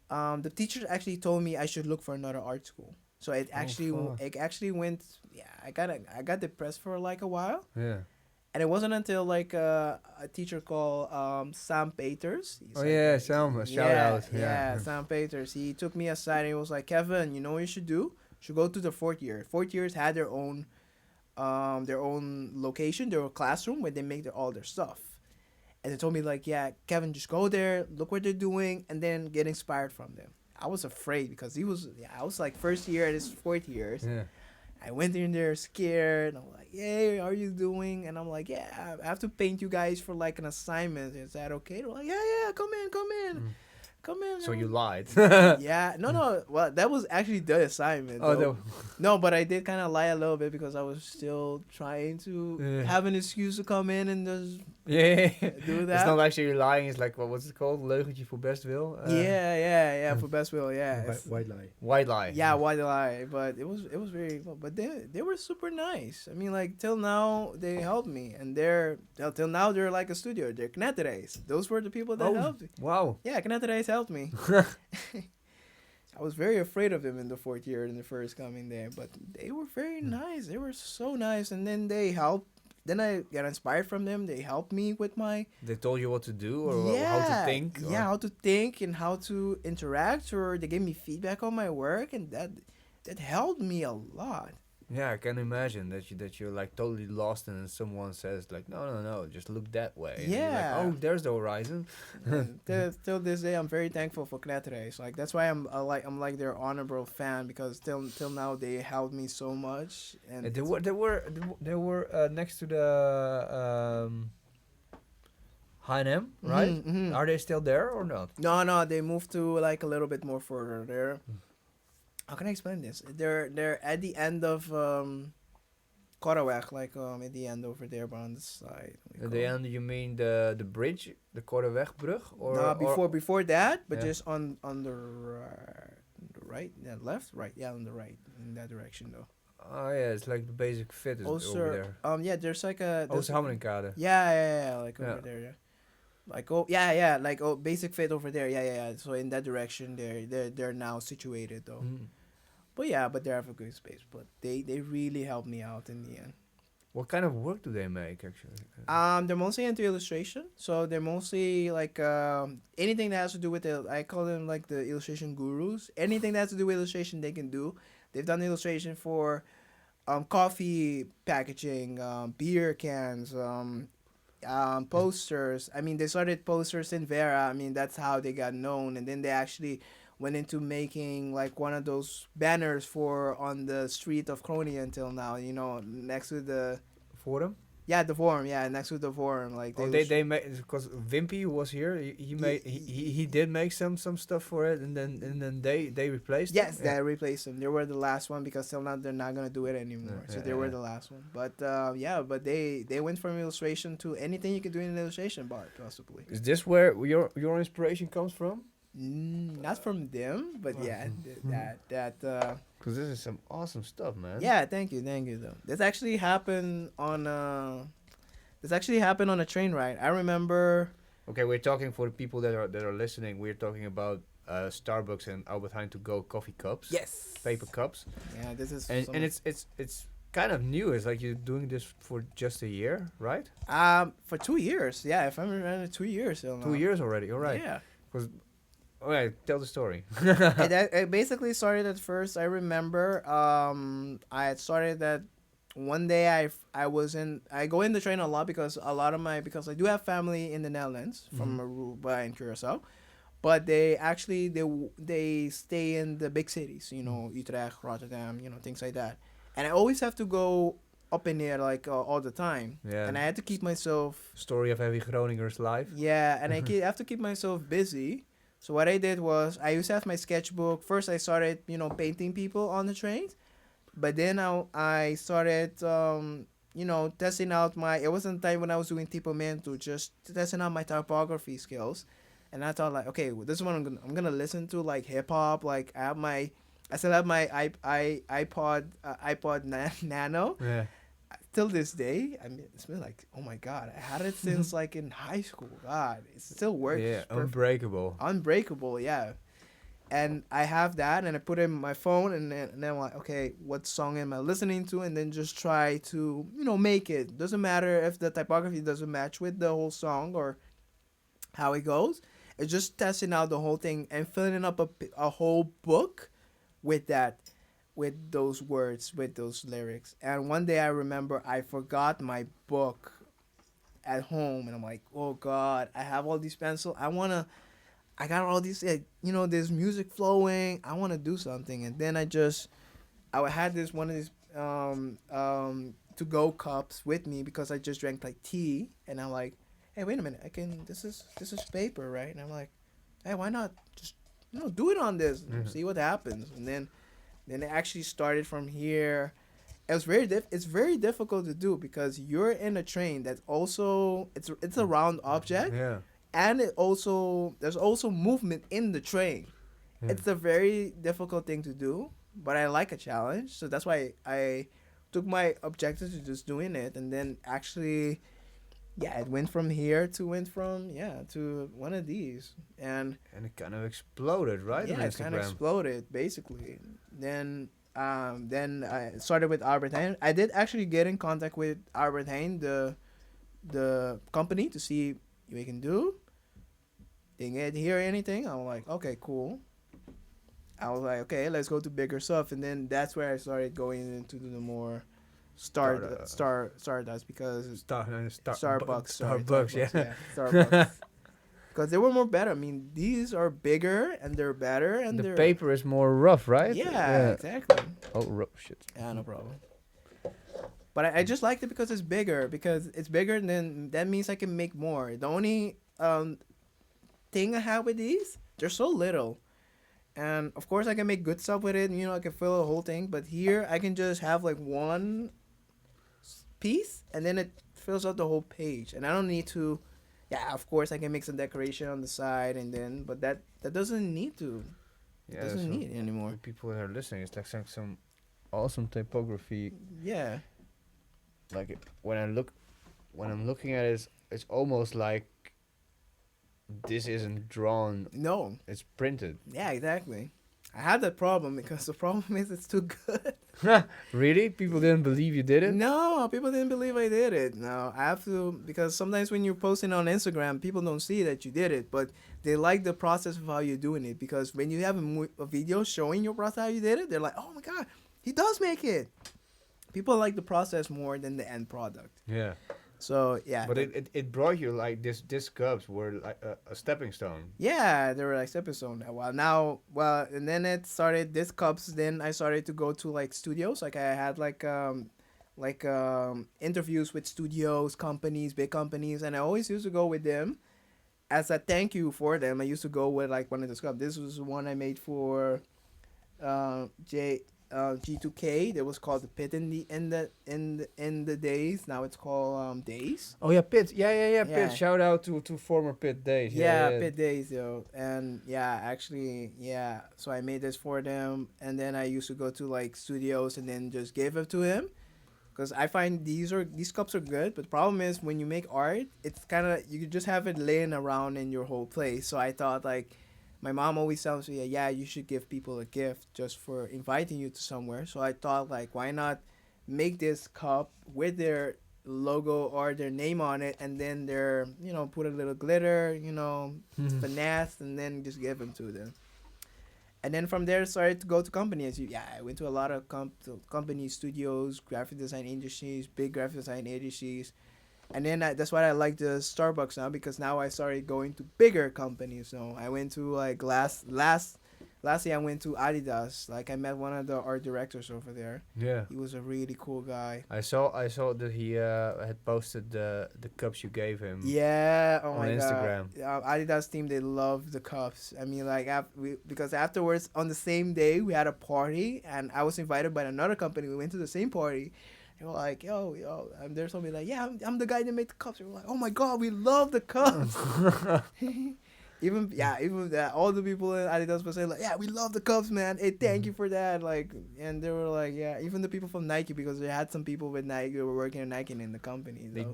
the teacher actually told me I should look for another art school. So it actually went. Yeah, I got depressed for like a while. Yeah. And it wasn't until like a teacher called Sam Peters. Sam, shout out. Yeah, Sam Peters. He took me aside and he was like, Kevin, you know what you should do? You should go to the fourth year. Fourth years had their own location, their own classroom where they make all their stuff. And they told me like, yeah, Kevin, just go there, look what they're doing, and then get inspired from them. I was afraid because I was like first year at his fourth years. Yeah. I went in there scared. And I'm like, hey, how are you doing? And I'm like, yeah, I have to paint you guys for like an assignment. Is that okay? They're like, yeah, come in. come in. So you lied. Yeah, no. Well, that was actually the assignment. Oh, though. No, but I did kind of lie a little bit because I was still trying to have an excuse to come in and just yeah. do that. It's not actually lying. It's like what's it called? Leugentje voor bestwil. Yeah. For best will, yeah. White lie. White lie. Yeah, white lie. But it was very cool. But they were super nice. I mean, like till now they helped me, and till now they're like a studio. They're Kneterijs. Those were the people that helped me. Wow. Yeah, Kneterijs helped me. I was very afraid of them in the fourth year in the first coming there, but they were very nice. They were so nice, and then they helped. Then I got inspired from them. They helped me with my. They told you what to do or how to think. Yeah, how to think and how to interact, or they gave me feedback on my work, and that helped me a lot. Yeah, I can imagine that you're like totally lost, and then someone says like, no, just look that way. And you're like, oh, there's the horizon. Till this day, I'm very thankful for Kneterijs. Like that's why I'm like their honorable fan, because till now they helped me so much. And they were next to the H&M, right? Mm-hmm. Are they still there or not? No, they moved to like a little bit more further there. How can I explain this? They're at the end of Korreweg, like at the end over there, but on the side. At the end, you mean the bridge, the Korrewegbrug, or no, before that, but yeah. just on the right, left, right, on the right, in that direction though. Oh yeah, it's like the basic fit is over there. Yeah, there's like a. Oosterhammenkade. Yeah, like over there. Yeah. Like basic fit over there. Yeah. So in that direction, they're now situated though. Mm. But they have a good space. But they really helped me out in the end. What kind of work do they make actually? They're mostly into illustration. So they're mostly like anything that has to do with I call them like the illustration gurus. Anything that has to do with illustration, they can do. They've done illustration for coffee packaging, beer cans, posters. I mean, they started posters in Vera. I mean, that's how they got known. And then they actually went into making like one of those banners for on the street of Kroningen until now, next to the Forum? Yeah, the forum. Yeah, next to the forum. Like they made, because Wimpy was here. He did make some stuff for it, and then they replaced. Yes, them? they replaced them. They were the last one because till now they're not gonna do it anymore. So they were the last one. But but they went from illustration to anything you can do in illustration, but possibly. Is this where your inspiration comes from? Not from them, but Because this is some awesome stuff, man. Yeah, thank you though. This actually happened on a train ride. I remember. Okay, we're talking for the people that are listening. We're talking about Starbucks and Albert Heijn to go coffee cups. Yes. Paper cups. Yeah, this is. And it's kind of new. It's like you're doing this for just a year, right? For 2 years. Yeah, if I remember, 2 years. 2 years already. All right. Yeah. Because. All right, tell the story. It basically started at first. I remember I had started that one day. I go in the train a lot because I do have family in the Netherlands from Aruba and Curacao, but they stay in the big cities, Utrecht, Rotterdam, things like that, and I always have to go up in there like all the time. Yeah. And I had to keep myself. Story of every Groninger's life. Yeah, and I have to keep myself busy. So what I did was I used to have my sketchbook. First I started, painting people on the trains. But then I started, testing out it wasn't the time when I was doing typography, just testing out my typography skills. And I thought like, okay, well, this is what I'm gonna listen to, like hip hop. Like I still have my iPod Nano. Yeah. Till this day, I mean, it's been like, oh my god, I had it since like in high school. God, it still works. Yeah, unbreakable. Yeah. And I have that, and I put it in my phone, and then I'm like, okay, what song am I listening to? And then just try to, make it. Doesn't matter if the typography doesn't match with the whole song or how it goes. It's just testing out the whole thing and filling up a whole book with that. With those words, with those lyrics. And one day I remember I forgot my book at home, and I'm like, oh god, I have all these pencils. I got all these, there's music flowing. I want to do something. And then I had this one of these to-go cups with me because I just drank like tea. And I'm like, hey, wait a minute, this is paper, right? And I'm like, hey, why not just do it on this, Mhm. see what happens, and then it actually started from here. It was it's very difficult to do because you're in a train that's also it's a round object, Yeah. and there's also movement in the train. Yeah. It's a very difficult thing to do, but I like a challenge, so that's why I took my objective to just doing it, and then actually, yeah, it went from here to to one of these, and And it kind of exploded, right? yeah, On it kind of Instagram. exploded basically. Then I started with Albert Heijn. I did actually get in contact with Albert Heijn, the company, to see what we can do. Didn't get hear anything. I'm like, okay, cool. I was like, okay, let's go to bigger stuff, and then that's where I started going into the more Stardust because Starbucks, sorry, Starbucks, yeah. Starbucks. Because they were more better. I mean, these are bigger and they're better and The they're paper is more rough, right? yeah, exactly. Oh, shit. Yeah, no problem. But I just liked it because it's bigger. Because it's bigger, then that means I can make more. The only thing I have with these, they're so little. And of course, I can make good stuff with it. And, I can fill the whole thing. But here, I can just have like one piece, and then it fills out the whole page. And I don't need to. Yeah, of course, I can make some decoration on the side, but that doesn't need to. Yeah, It doesn't need it anymore. for people that are listening, it's like some awesome typography. Yeah. Like when I'm looking at it, it's almost like this isn't drawn. No. It's printed. Yeah, exactly. I had that problem because the problem is it's too good. Really? People didn't believe you did it? No, people didn't believe I did it. No, I have to, because sometimes when you're posting on Instagram, people don't see that you did it, but they like the process of how you're doing it. Because when you have a video showing your process how you did it, they're like, oh my God, he does make it. People like the process more than the end product. Yeah. So, yeah. But it brought you like this cups were like a stepping stone. Yeah, they were like episode. And then it started this cups. Then I started to go to like studios. Like I had interviews with studios, companies, big companies, and I always used to go with them as a thank you for them. I used to go with like one of the cups. This was one I made for G2K. That was called the Pit in the days. Now it's called Days. Oh yeah, Pit. Yeah. Yeah. Pit. Shout out to former Pit days. Yeah, Pit Days, yo. And yeah, actually, yeah. So I made this for them, and then I used to go to like studios and then just give it to him, because I find these cups are good. But the problem is when you make art, it's kind of you just have it laying around in your whole place. So I thought like. My mom always tells me, yeah, you should give people a gift just for inviting you to somewhere. So I thought, like, why not make this cup with their logo or their name on it, and then put a little glitter, finesse, and then just give them to them. And then from there, started to go to companies. I went to a lot of companies, studios, graphic design industries, big graphic design agencies. And then that's why I like the Starbucks now, because now I started going to bigger companies. So I went to like last year I went to Adidas. Like I met one of the art directors over there. Yeah. He was a really cool guy. I saw that he had posted the cups you gave him. Yeah. Oh on my Instagram. God. Adidas team, they love the cups. I mean, like because afterwards on the same day we had a party, and I was invited by another company. We went to the same party. They were like, yo, and there's somebody like, yeah, I'm the guy that made the cups. They were like, oh my God, we love the cups. even that, all the people in Adidas were saying like, yeah, we love the cups, man. Hey, thank you for that. Like, and they were like, yeah, even the people from Nike, because they had some people with Nike who were working at Nike in the company. They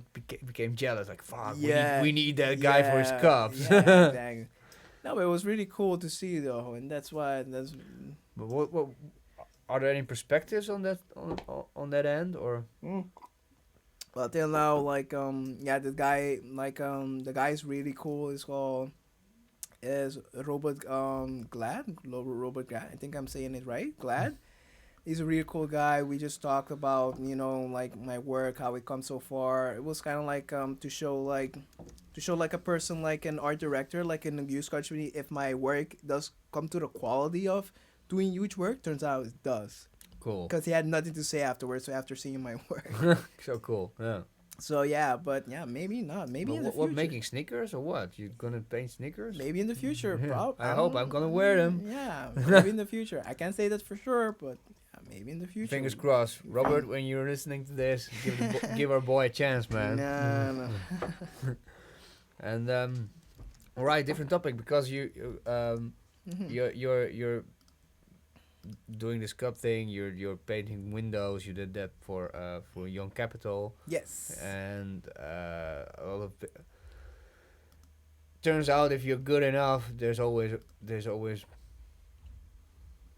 became jealous, like, fuck, Yeah, we need that guy for his cups. Yeah, exactly. No, but it was really cool to see though, and that's why. But what are there any perspectives on that on that end, or? Well, till now, like the guy, like the guy's really cool. It's called Robert Robert Glad. I think I'm saying it right. Glad. He's a really cool guy. We just talked about like my work, how it come so far. It was kind of like to show like a person, like an art director, like in the youth country, if my work does come to the quality of doing huge work. Turns out it does. Cool. Because he had nothing to say afterwards. So after seeing my work. So cool. Yeah. So yeah, but yeah, maybe not. Maybe But in the future. what, making sneakers or what? You gonna paint sneakers? Maybe in the future. Yeah. I I hope don't- I'm gonna wear them. Yeah, maybe in the future. I can't say that for sure, but yeah, maybe in the future. Fingers crossed, Robert. When you're listening to this, give our boy a chance, man. No. And all right, different topic because Mhm. you're doing this cup thing. You're painting windows. You did that for Young Capital, Yes. and a lot of. Turns out, if you're good enough, there's always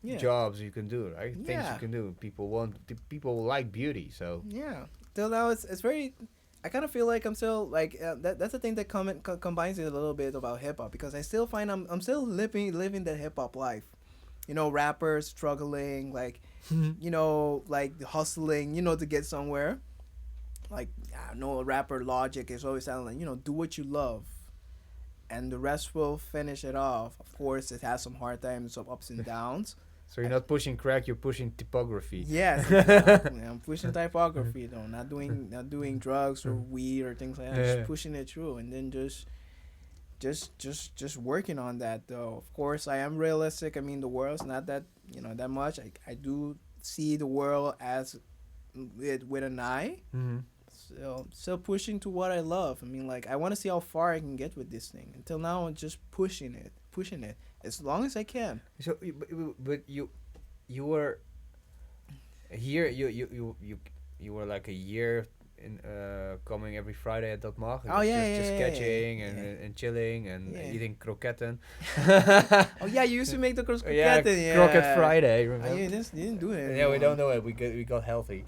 Yeah. jobs you can do, right? Things Yeah. you can do. People like beauty, so Yeah. Till now, it's very. I kind of feel like I'm still like that's the thing that combines it a little bit about hip hop because I still find I'm still living that hip hop life. You know, rappers struggling, like you know, like hustling, you know, to get somewhere. Like I know a rapper Logic is always telling like, you know, do what you love, and the rest will finish it off. Of course, it has some hard times, some ups and downs. so you're not pushing crack, you're pushing typography. Yes, exactly. I'm pushing typography though, not doing drugs or weed or things like that. Yeah. Just pushing it through, and then just working on that though. Of course, I am realistic. I mean, the world's not that that much. I do see the world as with an eye. Mm-hmm. Still pushing to what I love. I mean, like I want to see how far I can get with this thing. Until now, I'm just pushing it as long as I can. So, but you were here. You were like a year in coming every Friday at DATmag. Oh, yeah, just yeah, sketching yeah. and chilling and Yeah. eating kroketten. Oh yeah, you used to make the croquette. Yeah, Croquette Friday. Oh, Remember? you didn't do it. Yeah, we anymore. don't know it. We got healthy.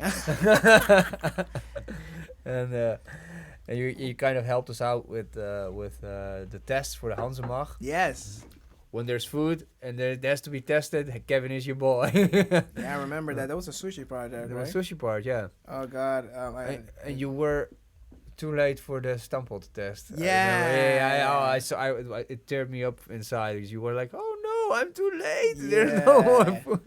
and you kind of helped us out with the tests for the DATmag. Yes. When there's food and there has to be tested, Kevin is your boy. Yeah, I remember that. That was a sushi project, The right? sushi part, yeah. Oh God. And you were too late for the stampot test. Yeah. I saw. It teared me up inside because you were like, "Oh no, I'm too late. Yeah. There's no more food."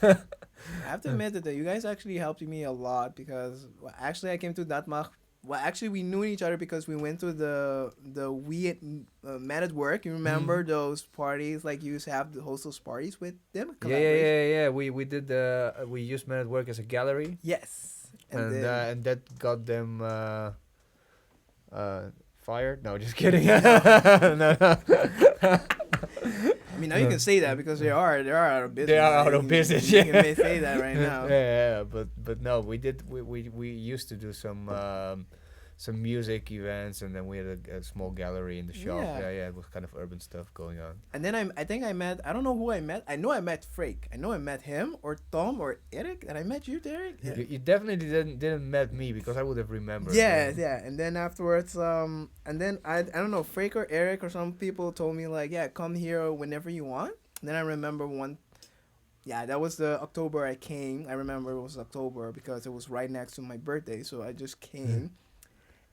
I have to admit that you guys actually helped me a lot because actually I came to DATmag. Well, actually we knew each other because we went to the Men at Work. You remember those parties? Like you used to have the host those parties with them. Yeah. We did we used Men at Work as a gallery, Yes. and that got them fired. No, just kidding. No. I mean, now you can say that because they are out of business. They are out Like, of business, You yeah. can say that right now. Yeah, but no, we used to do some music events, and then we had a small gallery in the shop. Yeah. Yeah, it was kind of urban stuff going on. And then I think I met, I don't know who I met. I know I met Freek. I know I met him or Tom or Eric. And I met you, Derek. Yeah. You definitely didn't met me because I would have remembered. Yeah. And then afterwards, and then I don't know, Freek or Eric or some people told me like, yeah, come here whenever you want. And then I remember that was the October I came. I remember it was October because it was right next to my birthday. So I just came.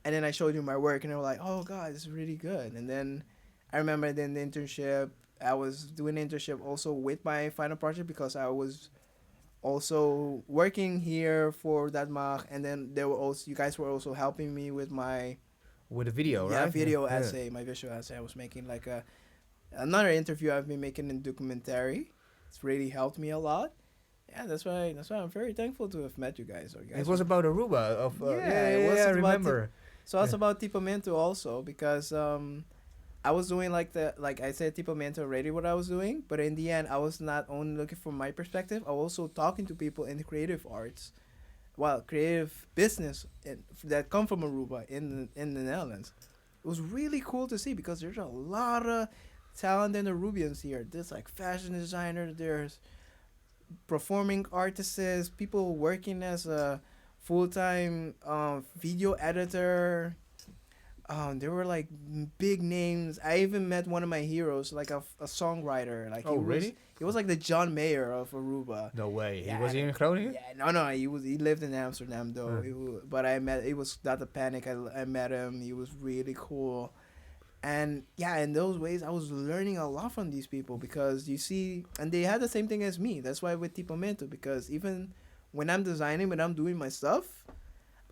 And then I showed you my work, and they were like, "Oh God, this is really good." And then I remember then the internship. I was doing an internship also with my final project because I was also working here for DATmag, and then you guys were also helping me with my With a video, right? video essay, my visual essay. I was making like another interview I've been making in documentary. It's really helped me a lot. Yeah, that's why I'm very thankful to have met you guys. It was about Aruba. It was I about remember. So it's about Tipamento also because I was doing like I said Tipamento already what I was doing, but in the end I was not only looking from my perspective, I was also talking to people in the creative arts, creative business that come from Aruba in the Netherlands. It was really cool to see because there's a lot of talented Arubians here. There's like fashion designers, there's performing artists, people working as a full-time video editor. There were like big names. I even met one of my heroes, like a songwriter. Like Really? He was like the John Mayer of Aruba. No way. Yeah, He was here in Groningen? Yeah, no. He lived in Amsterdam though. But it was not a panic. I met him. He was really cool. And yeah, in those ways, I was learning a lot from these people because you see, and they had the same thing as me. That's why with Tipamento, because even when I'm designing, when I'm doing my stuff,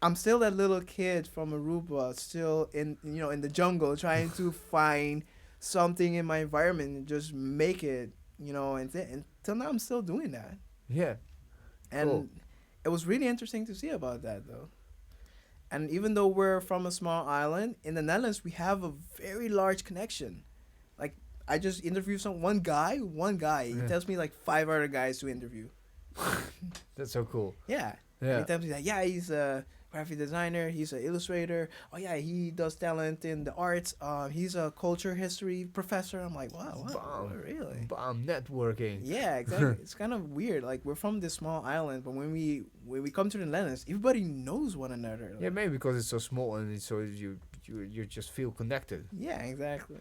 I'm still that little kid from Aruba, still in the jungle, trying to find something in my environment and just make it, and till now I'm still doing that. Yeah. And Cool. it was really interesting to see about that, though. And even though we're from a small island, in the Netherlands, we have a very large connection. Like, I just interviewed one guy. He Yeah. tells me like 5 other guys to interview. That's so cool. Yeah. Yeah. He tells me that, yeah, he's a graphic designer, he's an illustrator. Oh, yeah, he does talent in the arts. He's a culture history professor. I'm like, wow, Bomb. really? Bomb networking. Yeah, exactly. It's kind of weird. Like, we're from this small island, but when we come to the Netherlands, everybody knows one another. Like, Yeah, maybe because it's so small and it's so you just feel connected. yeah, exactly.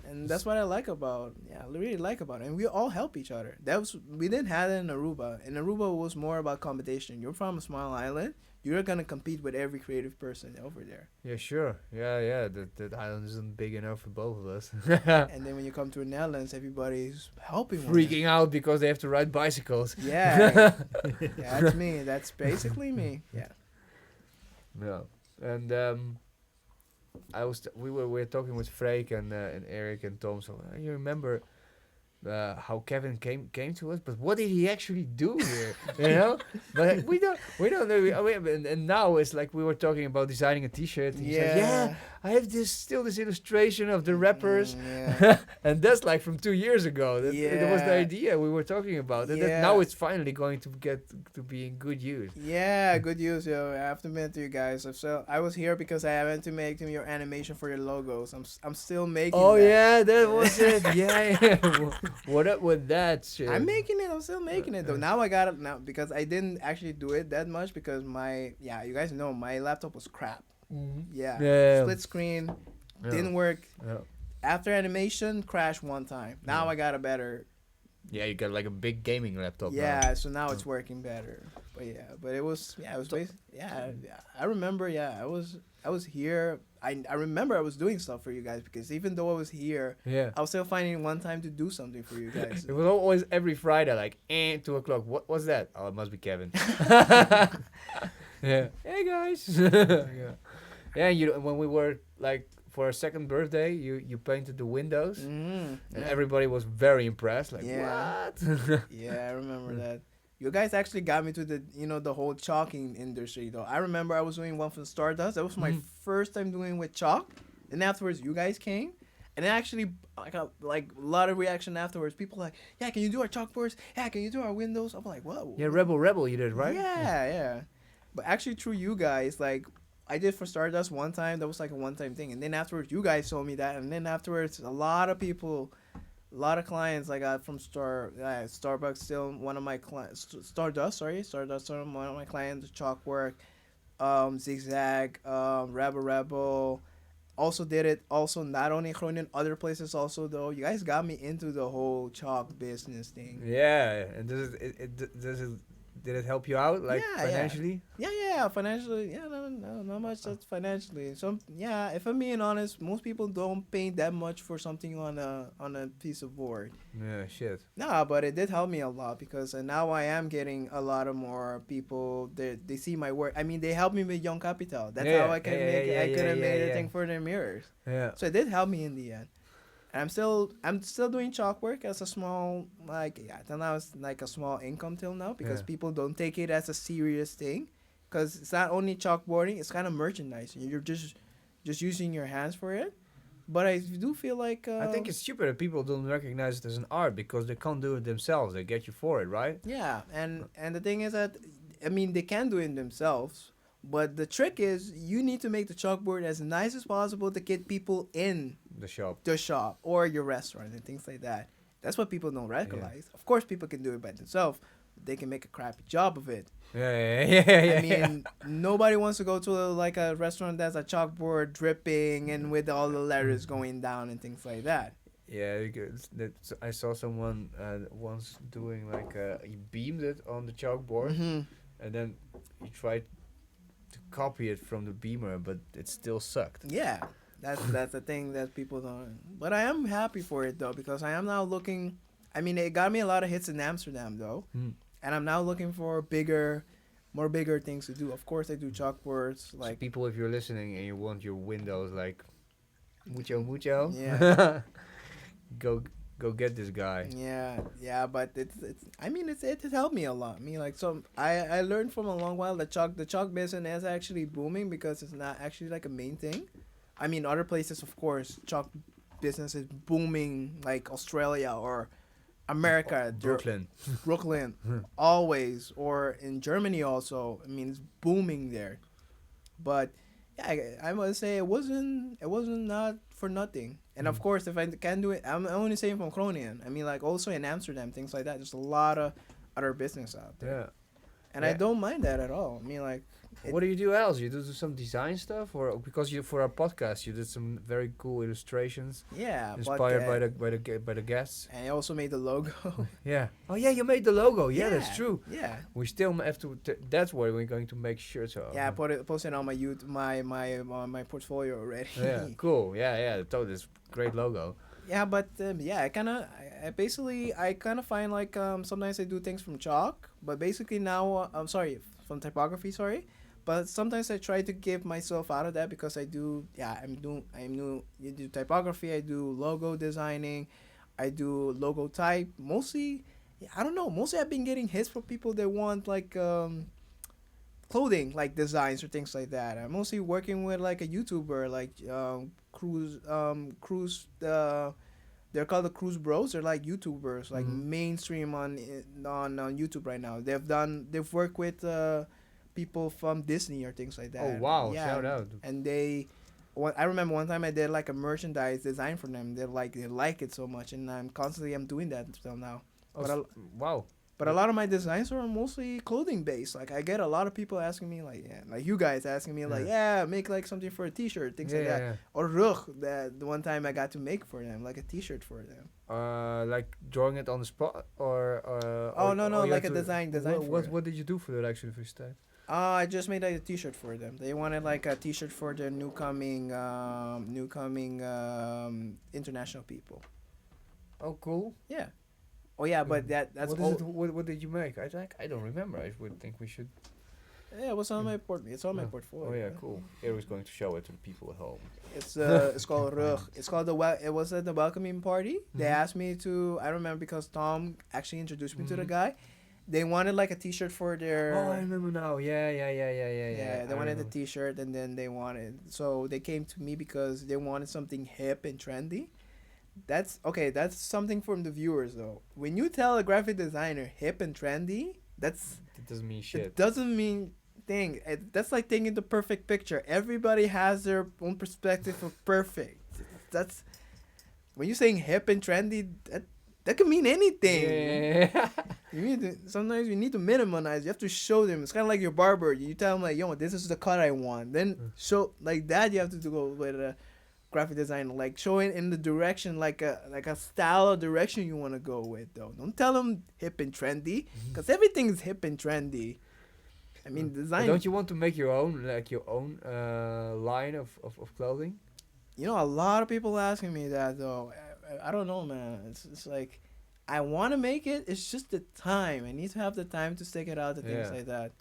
And that's what I really like about it. And we all help each other. We didn't have it in Aruba. In Aruba, it was more about competition. You're from a small island. You're gonna compete with every creative person over there. Yeah, sure. Yeah. That island isn't big enough for both of us. And then when you come to the Netherlands, everybody's helping. Freaking out because they have to ride bicycles. Yeah, yeah, that's me. That's basically me. Yeah. Yeah. And we were talking with Freek and Eric and Tom. So you remember how Kevin came to us, but what did he actually do here? But we don't know. And now it's like we were talking about designing a T-shirt. And he said, yeah, I have this illustration of the rappers, Yeah. and that's like from 2 years ago. That was the Yeah. idea we were talking about. And that Yeah. now it's finally going to get to be in good use. Yeah, good use, yo. I have to admit to you guys. I was here because I went to make your animation for your logos. I'm still making. Oh that. yeah, that was it. Yeah. What up with that shit? I'm making it. I'm still making it though. Now I got it now because I didn't actually do it that much because you guys know my laptop was crap. Yeah. Yeah. Split screen, Yeah. didn't work. Yeah. After animation, crashed one time. Now Yeah. I got a better. Yeah, you got like a big gaming laptop. Yeah, now. so now it's working better. But it was I remember. Yeah, I was here. I remember I was doing stuff for you guys because even though I was here, Yeah. I was still finding one time to do something for you guys. It was always every Friday, like 2:00. What was that? Oh, it must be Kevin. Yeah. Hey guys. Yeah. Yeah. When we were like for our second birthday, you painted the windows, and everybody was very impressed. Like what? Yeah, I remember that. You guys actually got me to the whole chalking industry though. I remember I was doing one for Stardust. That was my first time doing with chalk. And afterwards, you guys came, and it actually I got like a lot of reaction afterwards. People like, yeah, can you do our chalkboards? Yeah, can you do our windows? I'm like, whoa. Yeah, Rebel, you did right. Yeah. But actually, through you guys, like I did for Stardust one time. That was like a one-time thing, and then afterwards, you guys told me that, and then afterwards, a lot of clients I got from Starbucks. Still one of my clients, Stardust, one of my clients, chalk work, Zigzag, Rebel. Also did it. Also not only in Groningen, other places also though. You guys got me into the whole chalk business thing. Yeah, and did it help you out like financially? Yeah, financially. Yeah, no, not much. That's financially. If I'm being honest, most people don't pay that much for something on a piece of board. Yeah, shit. Nah, but it did help me a lot because now I am getting a lot of more people. They see my work. I mean, they help me with Young Capital. That's how I can make. I could have made a thing for their mirrors. Yeah. So it did help me in the end. And I'm still doing chalk work as a small till now it's like a small income till now because people don't take it as a serious thing, because it's not only chalkboarding, it's kind of merchandising. You're just using your hands for it. But I do feel like I think it's stupid that people don't recognize it as an art because they can't do it themselves. They get you for it, right? Yeah, and the thing is that I mean they can do it themselves, but the trick is you need to make the chalkboard as nice as possible to get people in The shop. the shop or your restaurant and things like that. That's what people don't recognize. Of course, people can do it by themselves. They can make a crappy job of it. Yeah. I mean, nobody wants to go to like a restaurant that's a chalkboard dripping and with all the letters going down and things like that. Yeah, because I saw someone once doing like he beamed it on the chalkboard, and then he tried to copy it from the beamer, but it still sucked. Yeah, that's the thing that people don't. But I am happy for it though because I am now looking. I mean, it got me a lot of hits in Amsterdam though, and I'm now looking for bigger more bigger things to do. Of course, I do chalkboards. So Like, people, if you're listening and you want your windows like mucho, yeah, go go get this guy. yeah. But it's. I mean, it has helped me a lot. I mean, like, so I learned from a long while that the chalk business is actually booming because it's not actually like a main thing. I mean, other places, of course, chalk business is booming, like Australia or America, Brooklyn, always, or in Germany also. I mean, it's booming there. But yeah, I must say it wasn't not for nothing. And of course, if I can do it, I'm only saying from Groningen. I mean, like also in Amsterdam, things like that. There's a lot of other business out there, Yeah. and I Yeah. don't mind that at all. I mean, like, What do you do else? You do some design stuff, or because you for our podcast you did some very cool illustrations yeah, inspired but, by the guests. and I also made the logo. Yeah. Oh yeah, you made the logo. Yeah, that's true. Yeah. We still have to. That's why we're going to make shirts of. Yeah, I post it on my my portfolio already. Yeah. Cool. Yeah. Totally. It's great logo. Yeah, but yeah, I kind of find like sometimes I do things from chalk, but basically now I'm sorry from typography, sorry, but sometimes I try to give myself out of that because I do I'm new. You do typography, I do logo designing, I do logo type mostly. I don't know. Mostly I've been getting hits from people that want like clothing like designs or things like that. I'm mostly working with like a YouTuber like cruise they're called the Cruise Bros. They're like YouTubers, like mainstream on YouTube right now. They've worked with people from Disney or things like that. Oh wow! Yeah, Shout out. and I remember one time I did like a merchandise design for them. They like it so much, and I'm doing that until now. Oh, wow. But a lot of my designs are mostly clothing based. Like I get a lot of people asking me like, like you guys asking me like, make like something for a T-shirt, things like that. Yeah. Or rug that the one time I got to make for them, like a T-shirt for them. Like drawing it on the spot, or no, you like have a to- design What did you do for that actually for that? I just made like a T-shirt for them. They wanted like a T-shirt for the new coming international people. Oh, cool. Yeah. Oh yeah, but that's what all. What did you make? I don't remember. I would think we should. Yeah, it was on my It's on my portfolio. Oh yeah, cool. Here was going to show it to the people at home. It's called rug. It's called it was at the welcoming party. They Mhm. asked me to. I remember because Tom actually introduced me to the guy. They wanted like a T-shirt for their. Oh, I remember now. Yeah. Yeah, they I wanted a remember. T-shirt, and then they came to me because they wanted something hip and trendy. That's okay. That's something from the viewers though. When you tell a graphic designer hip and trendy, That doesn't mean shit. it doesn't mean thing. That's like taking the perfect picture. Everybody has their own perspective of perfect. That's when you're saying hip and trendy. That can mean anything. Yeah. Sometimes you need to minimize. You have to show them. It's kind of like your barber. You tell them like, yo, this is the cut I want. Then show like that. You have to go with a graphic designer, like showing in the direction, like a style or direction you want to go with. Though, don't tell them hip and trendy, because everything is hip and trendy. I mean, design. But don't you want to make your own line of clothing? You know, a lot of people asking me that though. I don't know, man. It's like I want to make it. It's just the time. I need to have the time to stick it out and things like that.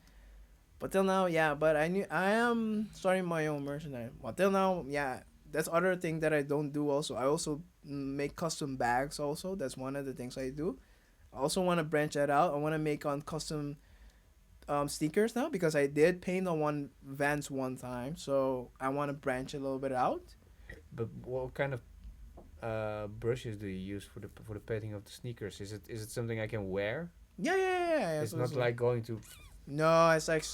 But till now, yeah. But I am starting my own merchandise. But till now, yeah. That's other thing that I don't do. Also, I also make custom bags. Also, that's one of the things I do. I also want to branch that out. I want to make on custom sneakers now because I did paint on one Vans one time. So I want to branch it a little bit out. But what kind of brushes do you use for the painting of the sneakers? Is it something I can wear? Yeah. It's not like going to. No, it's like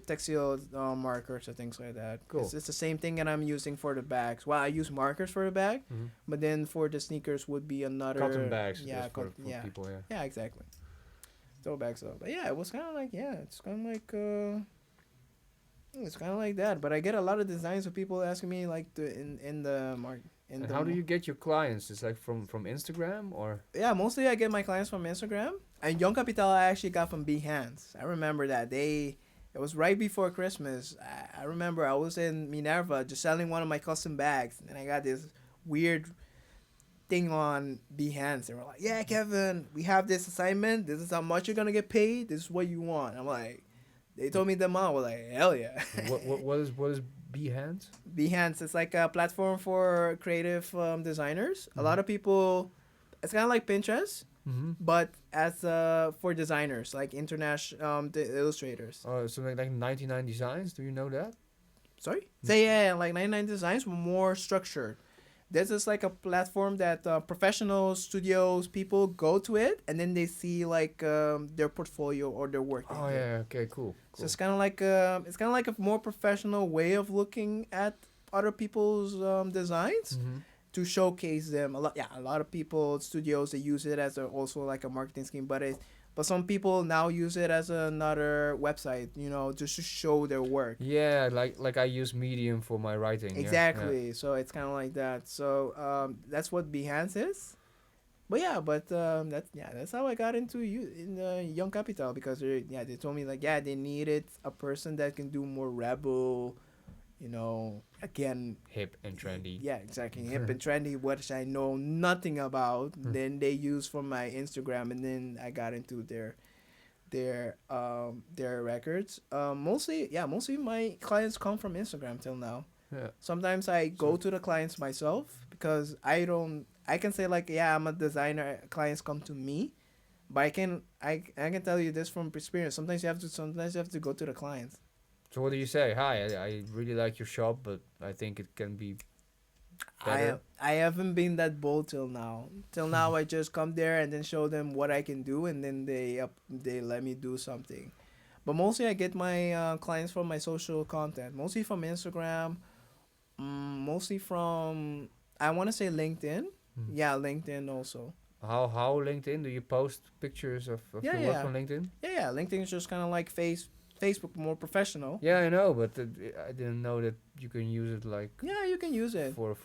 textile markers or things like that. Cool. It's the same thing that I'm using for the bags. Well, I use markers for the bag, but then for the sneakers would be another Cotton bags. Yeah, for people. Yeah. Yeah, exactly. Throwbacks though, but yeah, it was kind of like it's kind of like that. But I get a lot of designs of people asking me like in the market. And how do you get your clients? It's like from Instagram or? Yeah, mostly I get my clients from Instagram. And Young Capital I actually got from Behance. I remember that. It was right before Christmas. I remember I was in Minerva just selling one of my custom bags. And I got this weird thing on Behance. They were like, yeah, Kevin, we have this assignment. This is how much you're going to get paid. This is what you want. I'm like, They told me the amount. I was like, hell yeah. What is Behance? Behance, it's like a platform for creative designers. A lot of people, it's kind of like Pinterest, Mm-hmm. but as for designers, like international the illustrators. Oh, so like 99 designs. Do you know that? Sorry? Say yeah, like 99 designs were more structured. This is like a platform that professional studios people go to it, and then they see like their portfolio or their work. Oh yeah. Okay. Cool. So it's kind of like a more professional way of looking at other people's designs Mm-hmm. to showcase them. A lot of people studios they use it as also like a marketing scheme, but some people now use it as another website, just to show their work. Yeah, like I use Medium for my writing. Exactly. Yeah. So it's kind of like that. So that's what Behance is. But that's how I got into Young Capital because they told me like they needed a person that can do more rebel, again. Hip and trendy. Yeah, exactly. Hip and trendy, which I know nothing about. Then they use from my Instagram, and then I got into their records. Mostly my clients come from Instagram till now. Yeah. Sometimes I go to the clients myself because I can say like I'm a designer. Clients come to me, but I can tell you this from experience. Sometimes you have to go to the clients. So what do you say? Hi, I really like your shop, but I think it can be better. I haven't been that bold till now. Till now, I just come there and then show them what I can do, and then they let me do something. But mostly, I get my clients from my social content, mostly from Instagram, mostly from I want to say LinkedIn. Yeah, LinkedIn also. How LinkedIn? Do you post pictures of your work on LinkedIn? Yeah. LinkedIn is just kind of like Facebook, more professional. Yeah, I know, but I didn't know that you can use it like. Yeah, you can use it for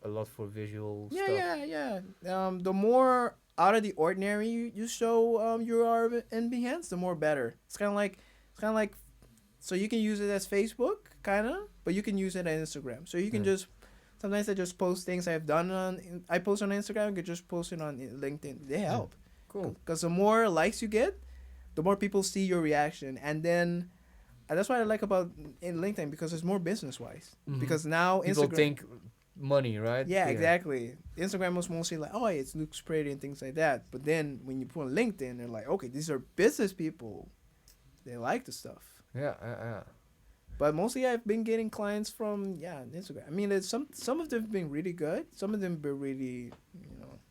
a lot for visual stuff. Yeah. The more out of the ordinary you show you are in Behance, the more better. It's kind of like, so you can use it as Facebook, kind of, but you can use it on Instagram. So you can just. Sometimes I just post things I've done I post on Instagram. You can just post it on LinkedIn. They help. Cool. Because the more likes you get, the more people see your reaction, and then that's what I like about in LinkedIn because it's more business wise. Mm-hmm. Because now people Instagram think money, right? Yeah, exactly. Instagram was mostly like, oh, it looks pretty and things like that. But then when you put on LinkedIn, they're like, okay, these are business people. They like the stuff. Yeah. But mostly I've been getting clients from Instagram. I mean, some of them have been really good. Some of them have been really,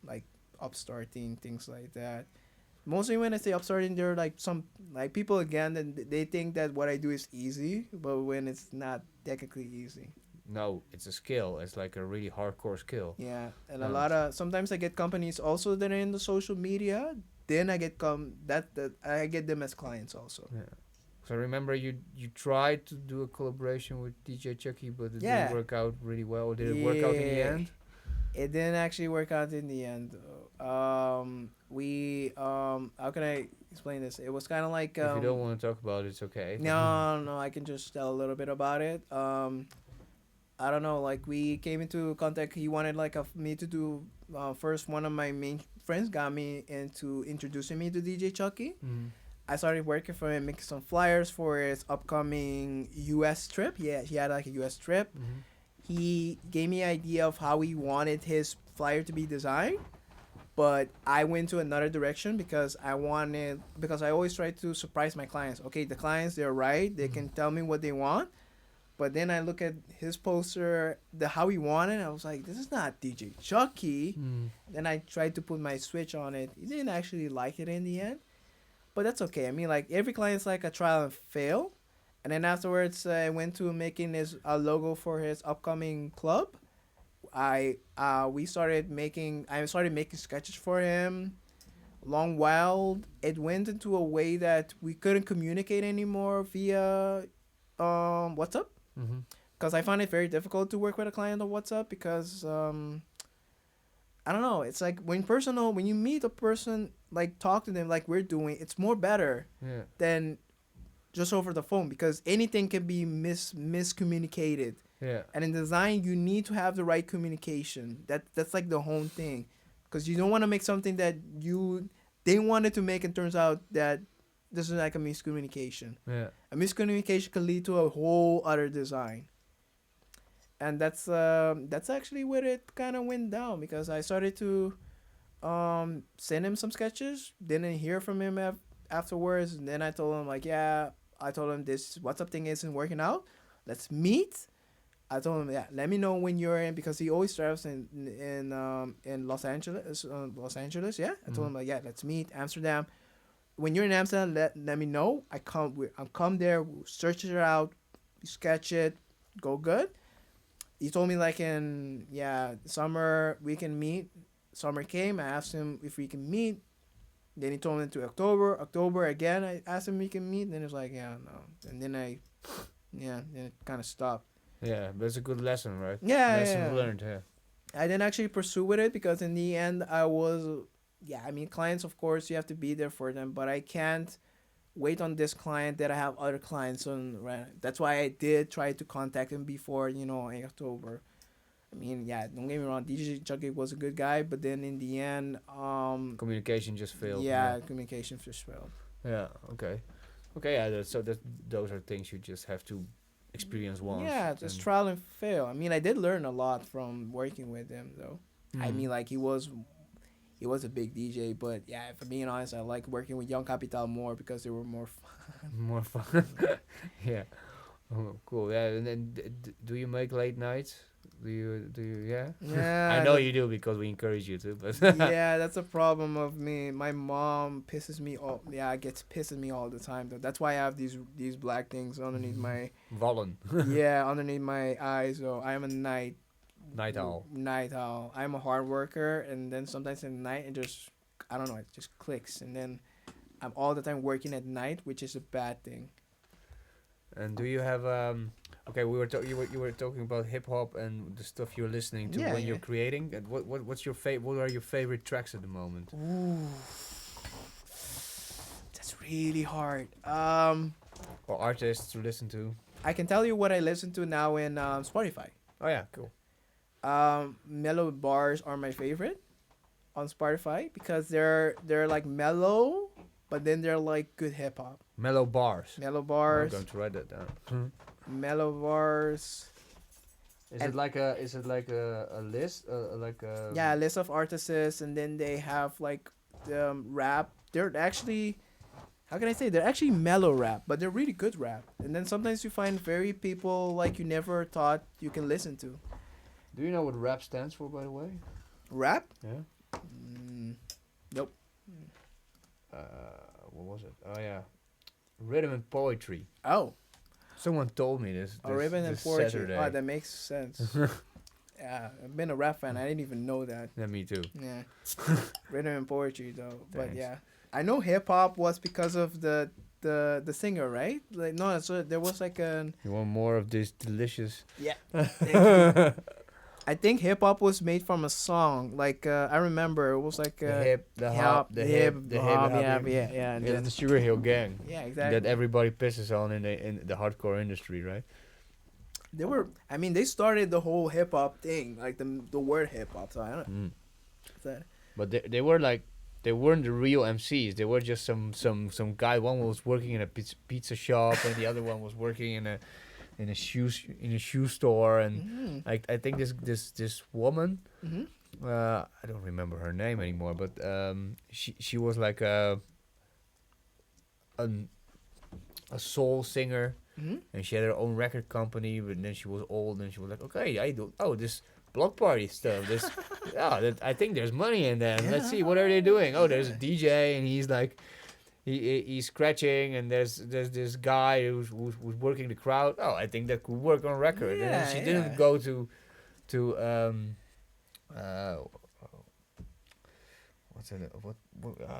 like upstarting, things like that. Mostly when I say upstarting, they're like some like people again that they think that what I do is easy, but when it's not technically easy. No, it's a skill. It's like a really hardcore skill. Yeah, and a lot of sometimes I get companies also that are in the social media. Then I get I get them as clients also. Yeah. So I remember you tried to do a collaboration with DJ Chucky, but it didn't work out really well. Did it work out in the end? It didn't actually work out in the end. We how can I explain this? It was kind of like if you don't want to talk about it, it's okay. No, I can just tell a little bit about it. I don't know. Like we came into contact. He wanted like me to do. First, one of my main friends got me into introducing me to DJ Chucky. Mm-hmm. I started working for him, making some flyers for his upcoming U.S. trip. Yeah, he had like a U.S. trip. Mm-hmm. He gave me an idea of how he wanted his flyer to be designed, but I went to another direction because I always try to surprise my clients. Okay, the clients, they're right. They can tell me what they want. But then I look at his poster, how he wanted, I was like, this is not DJ Chucky. Then I tried to put my switch on it. He didn't actually like it in the end. But that's okay. I mean, like, every client's like a trial and fail. And then afterwards, I went to making a logo for his upcoming club. I started making sketches for him. Long while, it went into a way that we couldn't communicate anymore via WhatsApp. Because I find it very difficult to work with a client on WhatsApp because I don't know. It's like when you meet a person, like talk to them like we're doing, it's more better than just over the phone because anything can be miscommunicated. Yeah. And in design, you need to have the right communication. That's like the whole thing, because you don't want to make something that they wanted to make and turns out that this is like a miscommunication. Yeah. A miscommunication can lead to a whole other design. And that's actually where it kind of went down, because I started to send him some sketches, didn't hear from him afterwards, and then I told him like, yeah, I told him this WhatsApp thing isn't working out. Let's meet. I told him, yeah, let me know when you're in, because he always travels in Los Angeles. Yeah. I told him like, yeah, let's meet Amsterdam. When you're in Amsterdam, let me know. I'll come there. We'll search it out, sketch it, go good. He told me like in summer we can meet. Summer came. I asked him if we can meet. Then he told me to October. October again. I asked him if we can meet. Then he was like, yeah, no. And then then it kind of stopped. Yeah, but it's a good lesson, right? Yeah, lesson learned. Yeah. I didn't actually pursue with it, because in the end I was, I mean, clients, of course you have to be there for them, but I can't wait on this client that I have other clients on. Right? That's why I did try to contact him before, in October. I mean, don't get me wrong, DJ Chucky was a good guy, but then in the end, communication just failed. Yeah, communication just failed. Yeah. Okay. Yeah. Those are things you just have to experience once. Yeah, just trial and fail. I mean, I did learn a lot from working with him, though. I mean, like he was a big DJ, but yeah, if I'm being honest, I like working with Young Capital more because they were more fun. More fun. Yeah. Oh, cool. Yeah. And then, do you make late nights? Do you? Yeah. Yeah. I know you do, because we encourage you to. But yeah, that's a problem of me. My mom pisses me off. Yeah, gets pissed at me all the time. Though that's why I have these black things underneath my. Vollen. Yeah, underneath my eyes. So I am a night owl. Night owl. I'm a hard worker, and then sometimes in the night I don't know, it just clicks, and then I'm all the time working at night, which is a bad thing. And do you have okay, you were talking about hip hop and the stuff you're listening to when you're creating. And what's your what are your favorite tracks at the moment? Ooh, that's really hard. Or artists to listen to? I can tell you what I listen to now in Spotify. Oh yeah, cool. Mellow bars are my favorite on Spotify, because they're like mellow, but then they're like good hip hop. Mellow bars. Mellow bars. I'm going to write that down. Mellow bars. Is it like a list? Like a a list of artists, and then they have like rap. They're actually, how can I say? They're actually mellow rap, but they're really good rap. And then sometimes you find very people like you never thought you can listen to. Do you know what rap stands for, by the way? Rap? Yeah. Nope. What was it? Oh yeah, rhythm and poetry. Oh. Someone told me this. Rhythm and this poetry. Saturday. Oh, that makes sense. Yeah, I've been a rap fan. I didn't even know that. Yeah, me too. Yeah. Rhythm and poetry though. Thanks. But yeah, I know hip hop was because of the singer, right? Like no, so there was like an. You want more of this delicious? Yeah. Thank you. I think hip hop was made from a song. Like I remember it was like the hip, the hop, the hip, yeah. And the Sugar Hill Gang. Yeah, exactly. That everybody pisses on in the hardcore industry, right? They were. I mean, they started the whole hip hop thing, like the word hip hop. So I don't know. So, but they were like, they weren't the real MCs. They were just some guy. One was working in a pizza shop, and the other one was working in a shoe store, and I think this woman, I don't remember her name anymore, but she was like a soul singer, and she had her own record company. But then she was old, and she was like, okay, I do this block party stuff. This I think there's money in that. Let's see, what are they doing? Oh, there's a DJ, and he's like. He's scratching, and there's this guy who's working the crowd. Oh, I think that could work on record. Yeah, and then she didn't go to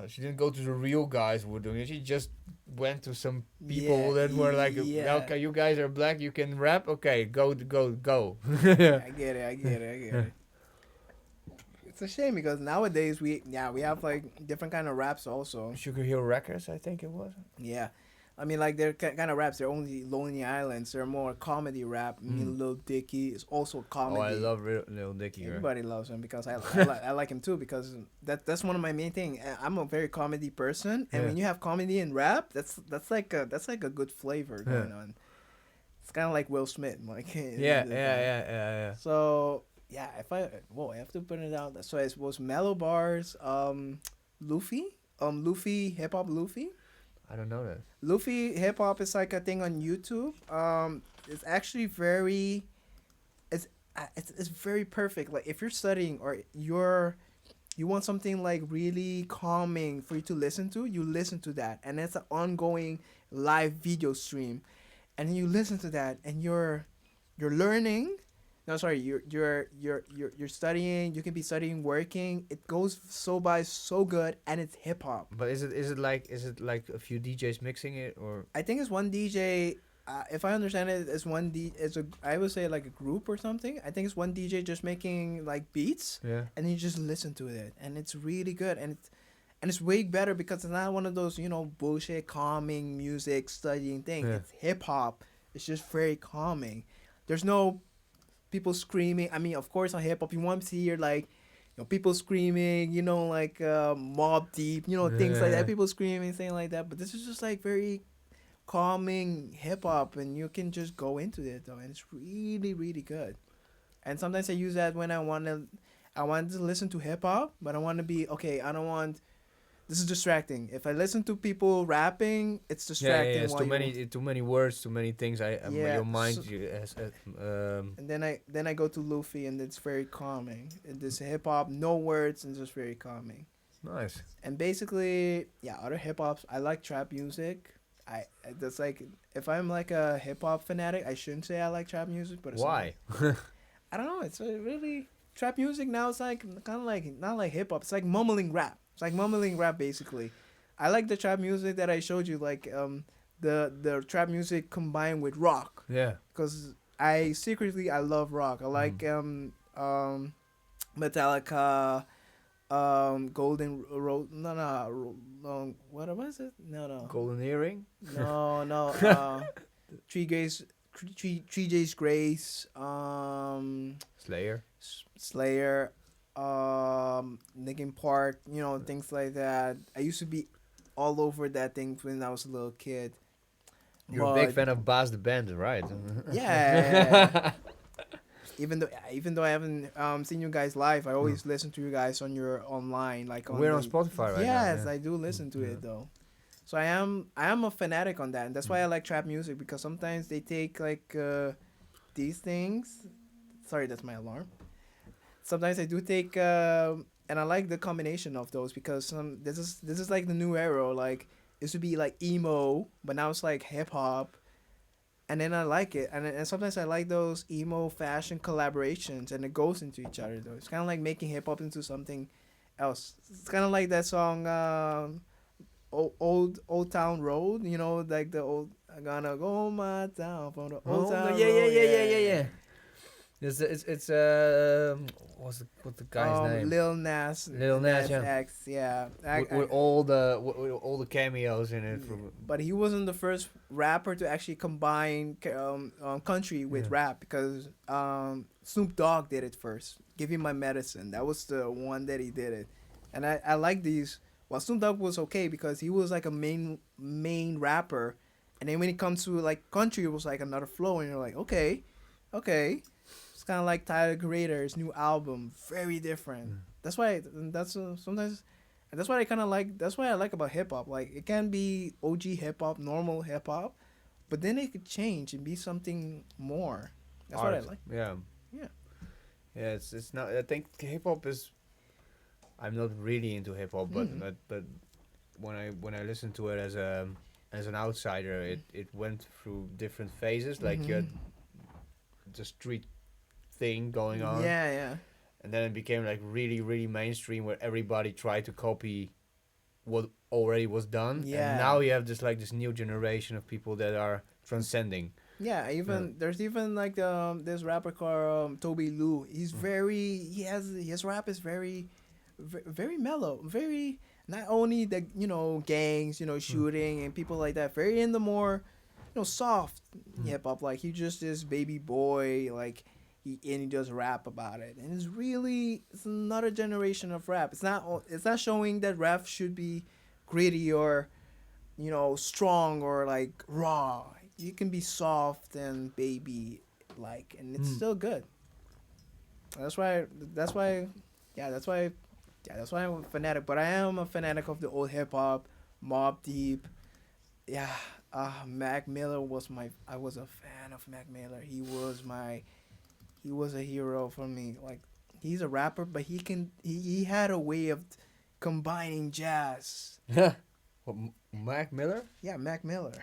she didn't go to the real guys who were doing it. She just went to some people that were like, okay, you guys are black, you can rap. Okay, go. I get it. It's a shame because nowadays we have like different kind of raps also. Sugar Hill Records, I think it was. Yeah, I mean, like they're kind of raps. They're only Lonely Islands. They're more comedy rap. I mean, Lil Dicky is also comedy. Oh, I love Lil Dicky. Everybody loves him because I like him too because that's one of my main thing. I'm a very comedy person, and when you have comedy and rap, that's like a good flavor going on. It's kind of like Will Smith, like Yeah. So yeah, I have to put it out. So it was Mellow Bars, Luffy, hip hop Luffy. I don't know that. Luffy hip hop is like a thing on YouTube. It's actually very, it's very perfect. Like if you're studying or you want something like really calming for you to listen to, you listen to that, and it's an ongoing live video stream, and you listen to that, and you're learning. No, sorry, you're studying. You can be studying, working. It goes so good, and it's hip hop. But is it like a few DJs mixing it, or? I think it's one DJ. If I understand it, it's one I would say like a group or something. I think it's one DJ just making like beats. Yeah. And you just listen to it, and it's really good, and it's way better because it's not one of those bullshit calming music studying thing. Yeah. It's hip hop. It's just very calming. There's no people screaming. I mean, of course, on hip hop, you want to hear like, people screaming, like Mob Deep, things like that. People screaming, things like that. But this is just like very calming hip hop, and you can just go into it though, and it's really, really good. And sometimes I use that when I want to listen to hip hop, but I want to be okay. I don't want. This is distracting. If I listen to people rapping, it's distracting. It's too many words, too many things. Your mind has. And then I go to Luffy, and it's very calming. And this hip hop, no words, and just very calming. Nice. And basically, other hip hops. I like trap music. That's like, if I'm like a hip hop fanatic, I shouldn't say I like trap music, but why? I don't know. It's really trap music now. It's like kind of like not like hip hop. It's like mumbling rap. It's like mumbling rap, basically. I like the trap music that I showed you, like the trap music combined with rock. Yeah. Because I love rock. I like Metallica, Golden Road. What was it? No. Golden Earring. No. Three Days Grace. Slayer. Linkin Park, things like that. I used to be all over that thing when I was a little kid. You're a big fan of Bas the Band, right? Yeah. Even though I haven't seen you guys live, I always listen to you guys on your online, like on. We're on Spotify right now. Yes, I do listen to it though. So I am a fanatic on that, and that's why I like trap music, because sometimes they take like these things. Sorry, that's my alarm. Sometimes I do take, and I like the combination of those, because this is like the new era. Like, it used to be like emo, but now it's like hip hop, and then I like it. And sometimes I like those emo fashion collaborations, and it goes into each other though. It's kind of like making hip hop into something else. It's kind of like that song, Old Town Road. Like the old, I'm gonna go my town from the old town road. Yeah. It's what's the guy's name? Lil Nas X, yeah. With all the cameos in it. But he wasn't the first rapper to actually combine country with rap, because Snoop Dogg did it first. Give Me My Medicine. That was the one that he did it, and I like these. Well, Snoop Dogg was okay because he was like a main rapper, and then when it comes to like country, it was like another flow, and you're like, okay. Kind of like Tyler Creator's new album, very different. That's why sometimes, and that's what I kind of like. That's what I like about hip hop. Like, it can be OG hip hop, normal hip hop, but then it could change and be something more. That's what I like. Yeah. It's not. I think hip hop is. I'm not really into hip hop, but when I listen to it as an outsider, it went through different phases. Like you had the street thing going on, and then it became like really, really mainstream, where everybody tried to copy what already was done. And now you have this new generation of people that are transcending. There's even like this rapper called Toby Lou. He's his rap is very, very mellow, very. Not only the gangs, shooting and people like that. Very in the more, soft hip hop. Like he just this baby boy, like he does rap about it, and it's another generation of rap. It's not showing that rap should be gritty or, strong or like raw. You can be soft and baby like, and it's still good. That's why. Yeah, that's why I'm a fanatic. But I am a fanatic of the old hip hop, Mobb Deep. Yeah, Mac Miller I was a fan of Mac Miller. He was a hero for me. Like he's a rapper, but he had a way of combining jazz. What, Mac Miller? Yeah, Mac Miller.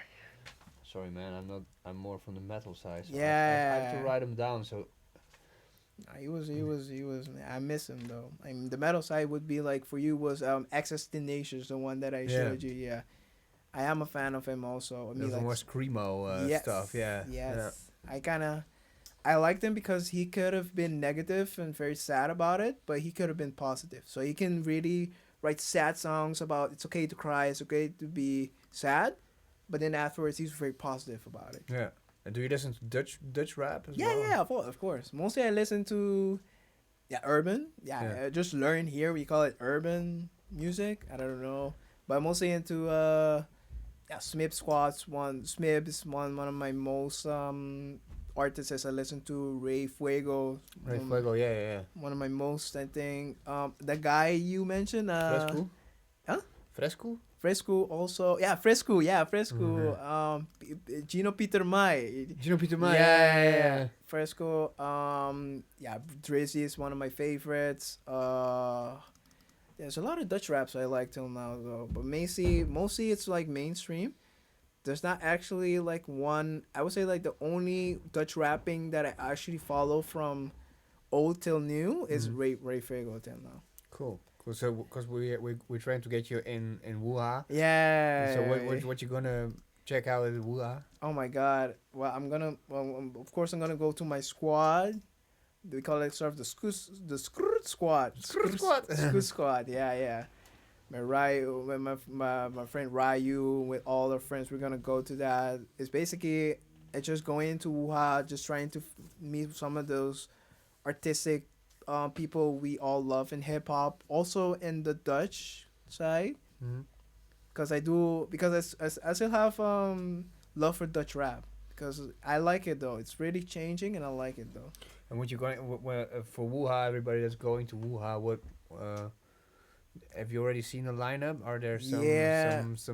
Sorry, man. I'm more from the metal side. So Yeah. I have to write him down. So He was. I miss him though. I mean, the metal side would be like for you was Access to Nations, the one that I showed you. Yeah, I am a fan of him also. I mean, the like, more screamo stuff. Yeah. Yes. Yeah. I liked him because he could have been negative and very sad about it, but he could have been positive. So he can really write sad songs about it's okay to cry, it's okay to be sad, but then afterwards he's very positive about it. Yeah. And do you listen to Dutch rap as well? Yeah, of course. Mostly I listen to urban. Yeah. Just learn here. We call it urban music. I don't know, but I'm mostly into Smib Squad's one. Smib is one of my most artists I listen to. Ray Fuego. Yeah. One of my most, I think. The guy you mentioned. Fresco. Huh? Fresco. Fresco also. Yeah, Fresco. Gino Peter Mai. Yeah. Fresco. Drizzy is one of my favorites. There's a lot of Dutch raps I like till now though, but mostly it's like mainstream. There's not actually like one. I would say like the only Dutch rapping that I actually follow from old till new is Ray Fuego till now. Cool. So, because we're trying to get you in Wuha. Yeah. So what you gonna check out at Wuha? Oh my God! Well, of course I'm gonna go to my squad. We call it sort of the Skrrt Squad. Skrrt Squad. Yeah. My friend Ryu with all our friends. We're gonna go to that. It's just going into Wuha, just trying to meet some of those artistic people we all love in hip hop, also in the Dutch side, because I still have love for Dutch rap because I like it though. It's really changing and I like it though. And what you going for Wuha? Everybody that's going to Wuha, what have you already seen the lineup? Are there some things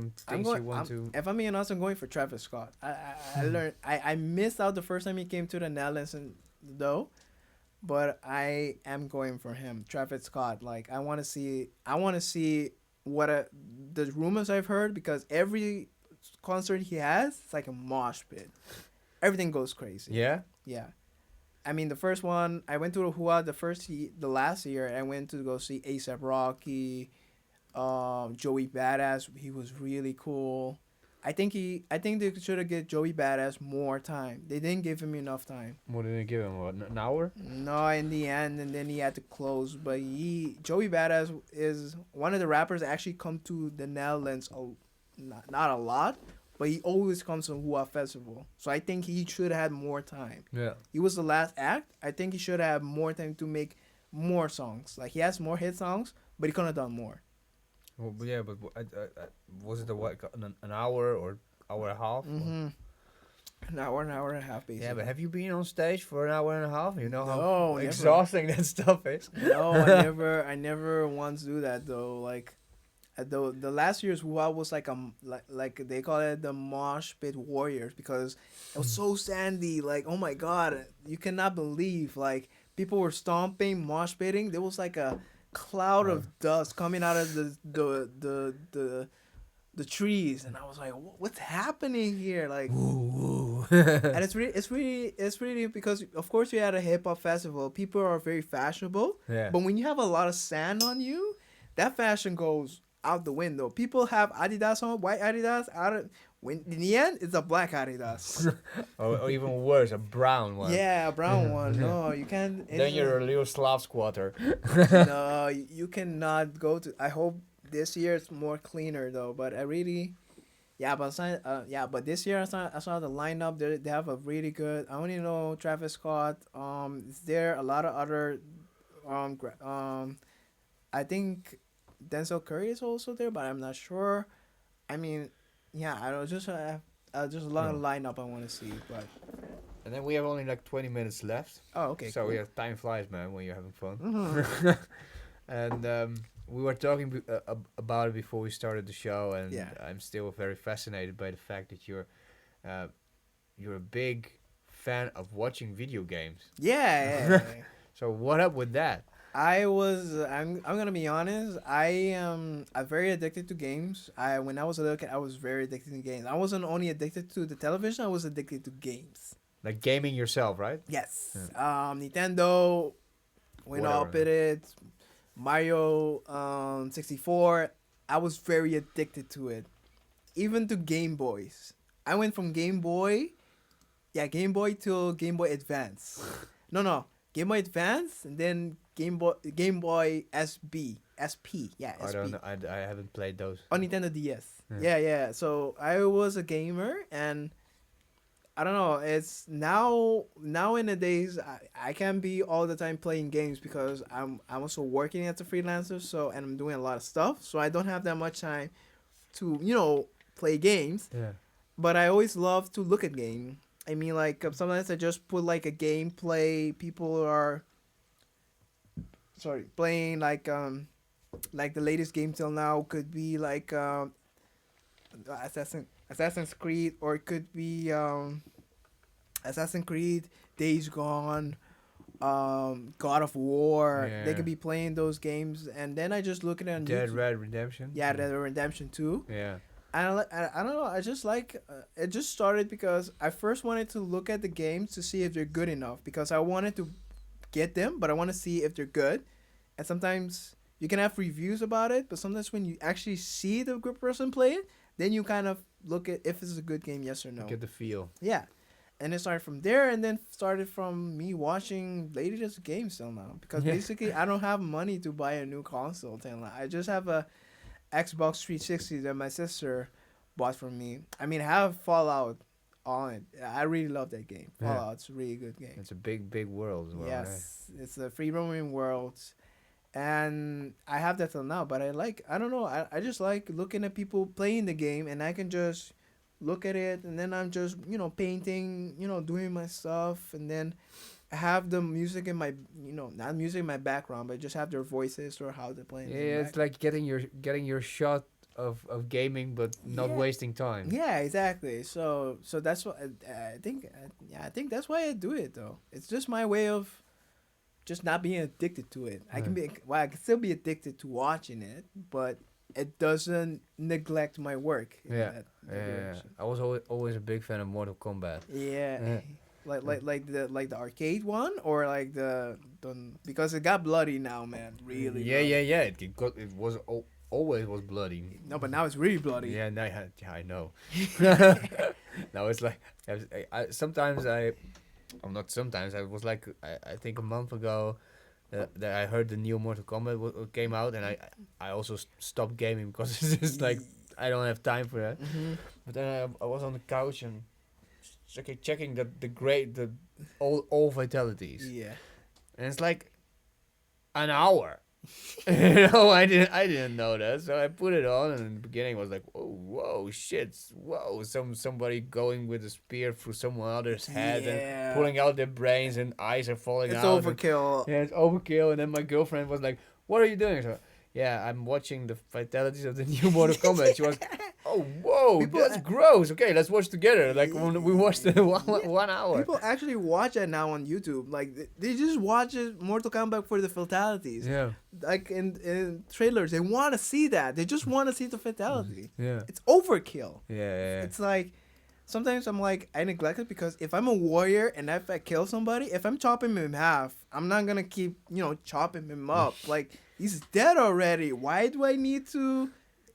you want to? If I'm being honest, I'm going for Travis Scott. I learned I missed out the first time he came to the Netherlands though. But I am going for him, Travis Scott. Like I want to see what the rumors I've heard, because every concert he has, it's like a mosh pit. Everything goes crazy. Yeah. Yeah. I mean, the first one I went to the Hua the last year. I went to go see A$AP Rocky, Joey Badass. He was really cool. I think they should have given Joey Badass more time. They didn't give him enough time. What did they give him? What, an hour? No, in the end, and then he had to close. But Joey Badass is one of the rappers that actually come to the Netherlands. Not a lot, but he always comes to Hua Festival. So I think he should have had more time. Yeah. He was the last act. I think he should have more time to make more songs. Like he has more hit songs, but he could have done more. Well, yeah, but was it an hour or hour and a half? Mm-hmm. An hour and a half, basically. Yeah, but have you been on stage for an hour and a half? You know how never. exhausting that stuff is. No, I never once do that though. Like, the last year's Hua was like they call it the Mosh Pit Warriors, because it was so sandy. Like, oh my God, you cannot believe, like, people were stomping, mosh pitting. There was like a cloud of dust coming out of the trees, and I was like, what's happening here? Like, Woo. and it's really because of course we had a hip hop festival. People are very fashionable, but when you have a lot of sand on you, that fashion goes out the window. People have Adidas on, white Adidas. In the end, it's a black Adidas. or even worse, a brown one. Yeah, a brown one. No, you can't. Then you're a little Slav squatter. No, you cannot go to. I hope this year it's more cleaner though. But I really, but this year I saw the lineup. They have a really good. I only know Travis Scott. Is there a lot of other, I think Denzel Curry is also there, but I'm not sure. I mean, yeah, I don't just a lot of lineup I want to see, but. And then we have only like 20 minutes left. Oh, okay. So cool. yeah, time flies, man, when you're having fun. Mm-hmm. And we were talking about it before we started the show, and Yeah. I'm still very fascinated by the fact that you're a big fan of watching video games. Yeah. So what up with that? I'm gonna be honest. I'm very addicted to games. When I was a little kid, I was very addicted to games. I wasn't only addicted to the television. I was addicted to games. Like gaming yourself, right? Yes. Yeah. Nintendo, went Whatever. up with it. Mario 64. I was very addicted to it. Even to Game Boys. I went from Game Boy till Game Boy Advance. No. Game Boy Advance and then Game Boy SP. Yeah, SP. I don't know. I haven't played those. On Nintendo DS. Yeah. Yeah. So I was a gamer, and I don't know. It's now in the days I can't be all the time playing games because I'm also working as a freelancer. So and I'm doing a lot of stuff. So I don't have that much time to play games. Yeah. But I always love to look at game. I mean, like sometimes I just put like a gameplay. People are playing like the latest game till now could be like Assassin's Creed, or it could be Assassin's Creed, Days Gone, God of War. Yeah. They could be playing those games, and then I just look at it on Dead YouTube. Red Redemption. Yeah, Dead Red Redemption 2. Yeah. I don't know. I just like it. Just started because I first wanted to look at the games to see if they're good enough, because I wanted to get them, but I want to see if they're good. And sometimes you can have reviews about it, but sometimes when you actually see the good person play it, then you kind of look at if it's a good game, yes or no. Get the feel. Yeah, and it started from there, and then started from me watching latest games till now, because basically I don't have money to buy a new console till now. I just have a Xbox 360 that my sister bought for me. I mean, I have Fallout on it. I really love that game. Fallout's a really good game. It's a big world as well. Yes, it's a free roaming world, and I have that till now. But I don't know. I just like looking at people playing the game, and I can just look at it, and then I'm just painting, doing my stuff, and then I have the music in my, not music in my background, but just have their voices or how they're playing. Yeah, it's like getting your shot of gaming, but not wasting time. Yeah, exactly. So that's what I think. I think that's why I do it though. It's just my way of just not being addicted to it. I can still be addicted to watching it, but it doesn't neglect my work. Yeah. I was always a big fan of Mortal Kombat. Yeah. Like the arcade one, or like the because it got bloody now, man. Really. Yeah. Always was bloody. No, but now it's really bloody. Yeah, I know. Now it's like I was like I think a month ago that I heard the new Mortal Kombat came out, and I also stopped gaming because it's just like I don't have time for that. Mm-hmm. But then I was on the couch and checking the all fatalities. Yeah. And it's like an hour. I didn't know that, so I put it on, and in the beginning I was like, whoa, shit, somebody going with a spear through someone else's head and pulling out their brains, and eyes are falling It's out. overkill. It's overkill. And then my girlfriend was like, "What are you doing?" So, I'm watching the fatalities of the new Mortal Kombat. She was, "Oh, whoa, that's gross. Okay, let's watch together." Like when we watched the 1 hour. People actually watch it now on YouTube. Like they just watch Mortal Kombat for the fatalities. Yeah. Like in trailers, they want to see that. They just want to see the fatality. Yeah. It's overkill. Yeah. It's like sometimes I'm like I neglect it, because if I'm a warrior and if I kill somebody, if I'm chopping him in half, I'm not gonna keep chopping him up. Like he's dead already. Why do I need to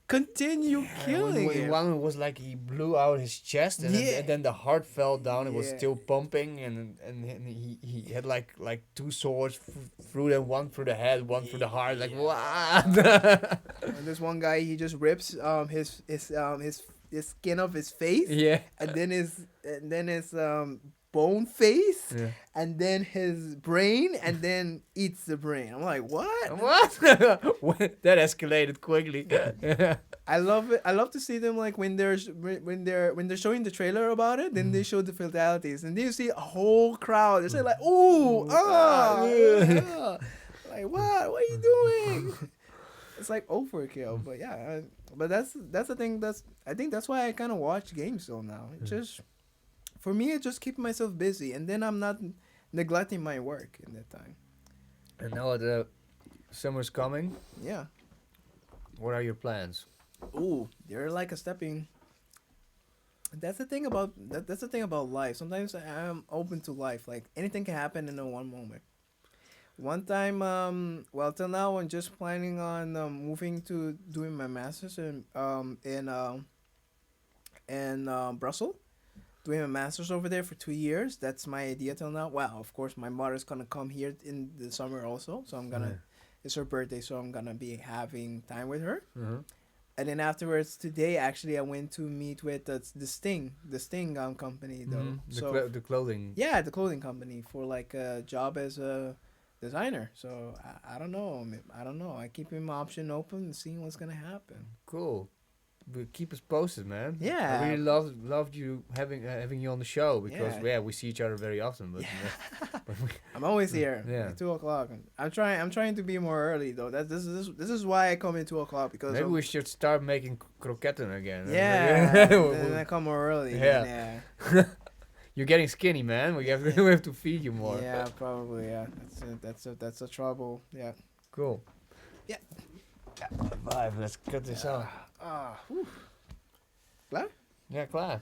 continue killing him? One was like he blew out his chest, and then the heart fell down. It was still pumping, and he had like two swords through them, one through the head, one through the heart. Like what? And this one guy, he just rips his skin off his face, Yeah. and then his bone face, Yeah. and then his brain, and then eats the brain. I'm like, what? What? That escalated quickly. I love it. I love to see them like when they're showing the trailer about it. Then they show the fatalities, and then you see a whole crowd. They're saying like, "Ooh, yeah." Like what? What are you doing? It's like overkill. But yeah, but that's the thing. I think that's why I kind of watch games still now. It just for me, it just keeps myself busy, and then I'm not neglecting my work in that time. And now the summer's coming. Yeah. What are your plans? Ooh, they're like a stepping. That's the thing about that's the thing about life. Sometimes I'm open to life. Like anything can happen in a one moment. One time, well, till now I'm just planning on moving to doing my masters in Brussels. Doing my masters over there for 2 years. That's my idea till now. Well, of course, my mother's gonna come here in the summer also. So I'm gonna. It's her birthday, so I'm gonna be having time with her. And then afterwards, today actually I went to meet with the Sting company though. The clothing. Yeah, the clothing company for like a job as a designer. So I don't know. I don't know. I keeping my option open and seeing what's gonna happen. Cool. But keep us posted, man. Yeah. I really loved you having you on the show because we see each other very often. But, but I'm always here. Yeah. At 2:00. I'm trying to be more early though. This is why I come in 2:00 because maybe we should start making croquetten again. Yeah. Then I come more early. Yeah. You're getting skinny, man. We have to feed you more. Yeah, probably. Yeah, that's a trouble. Yeah. Cool. Yeah. 5. Let's cut this out. Klaar? Ja, klaar.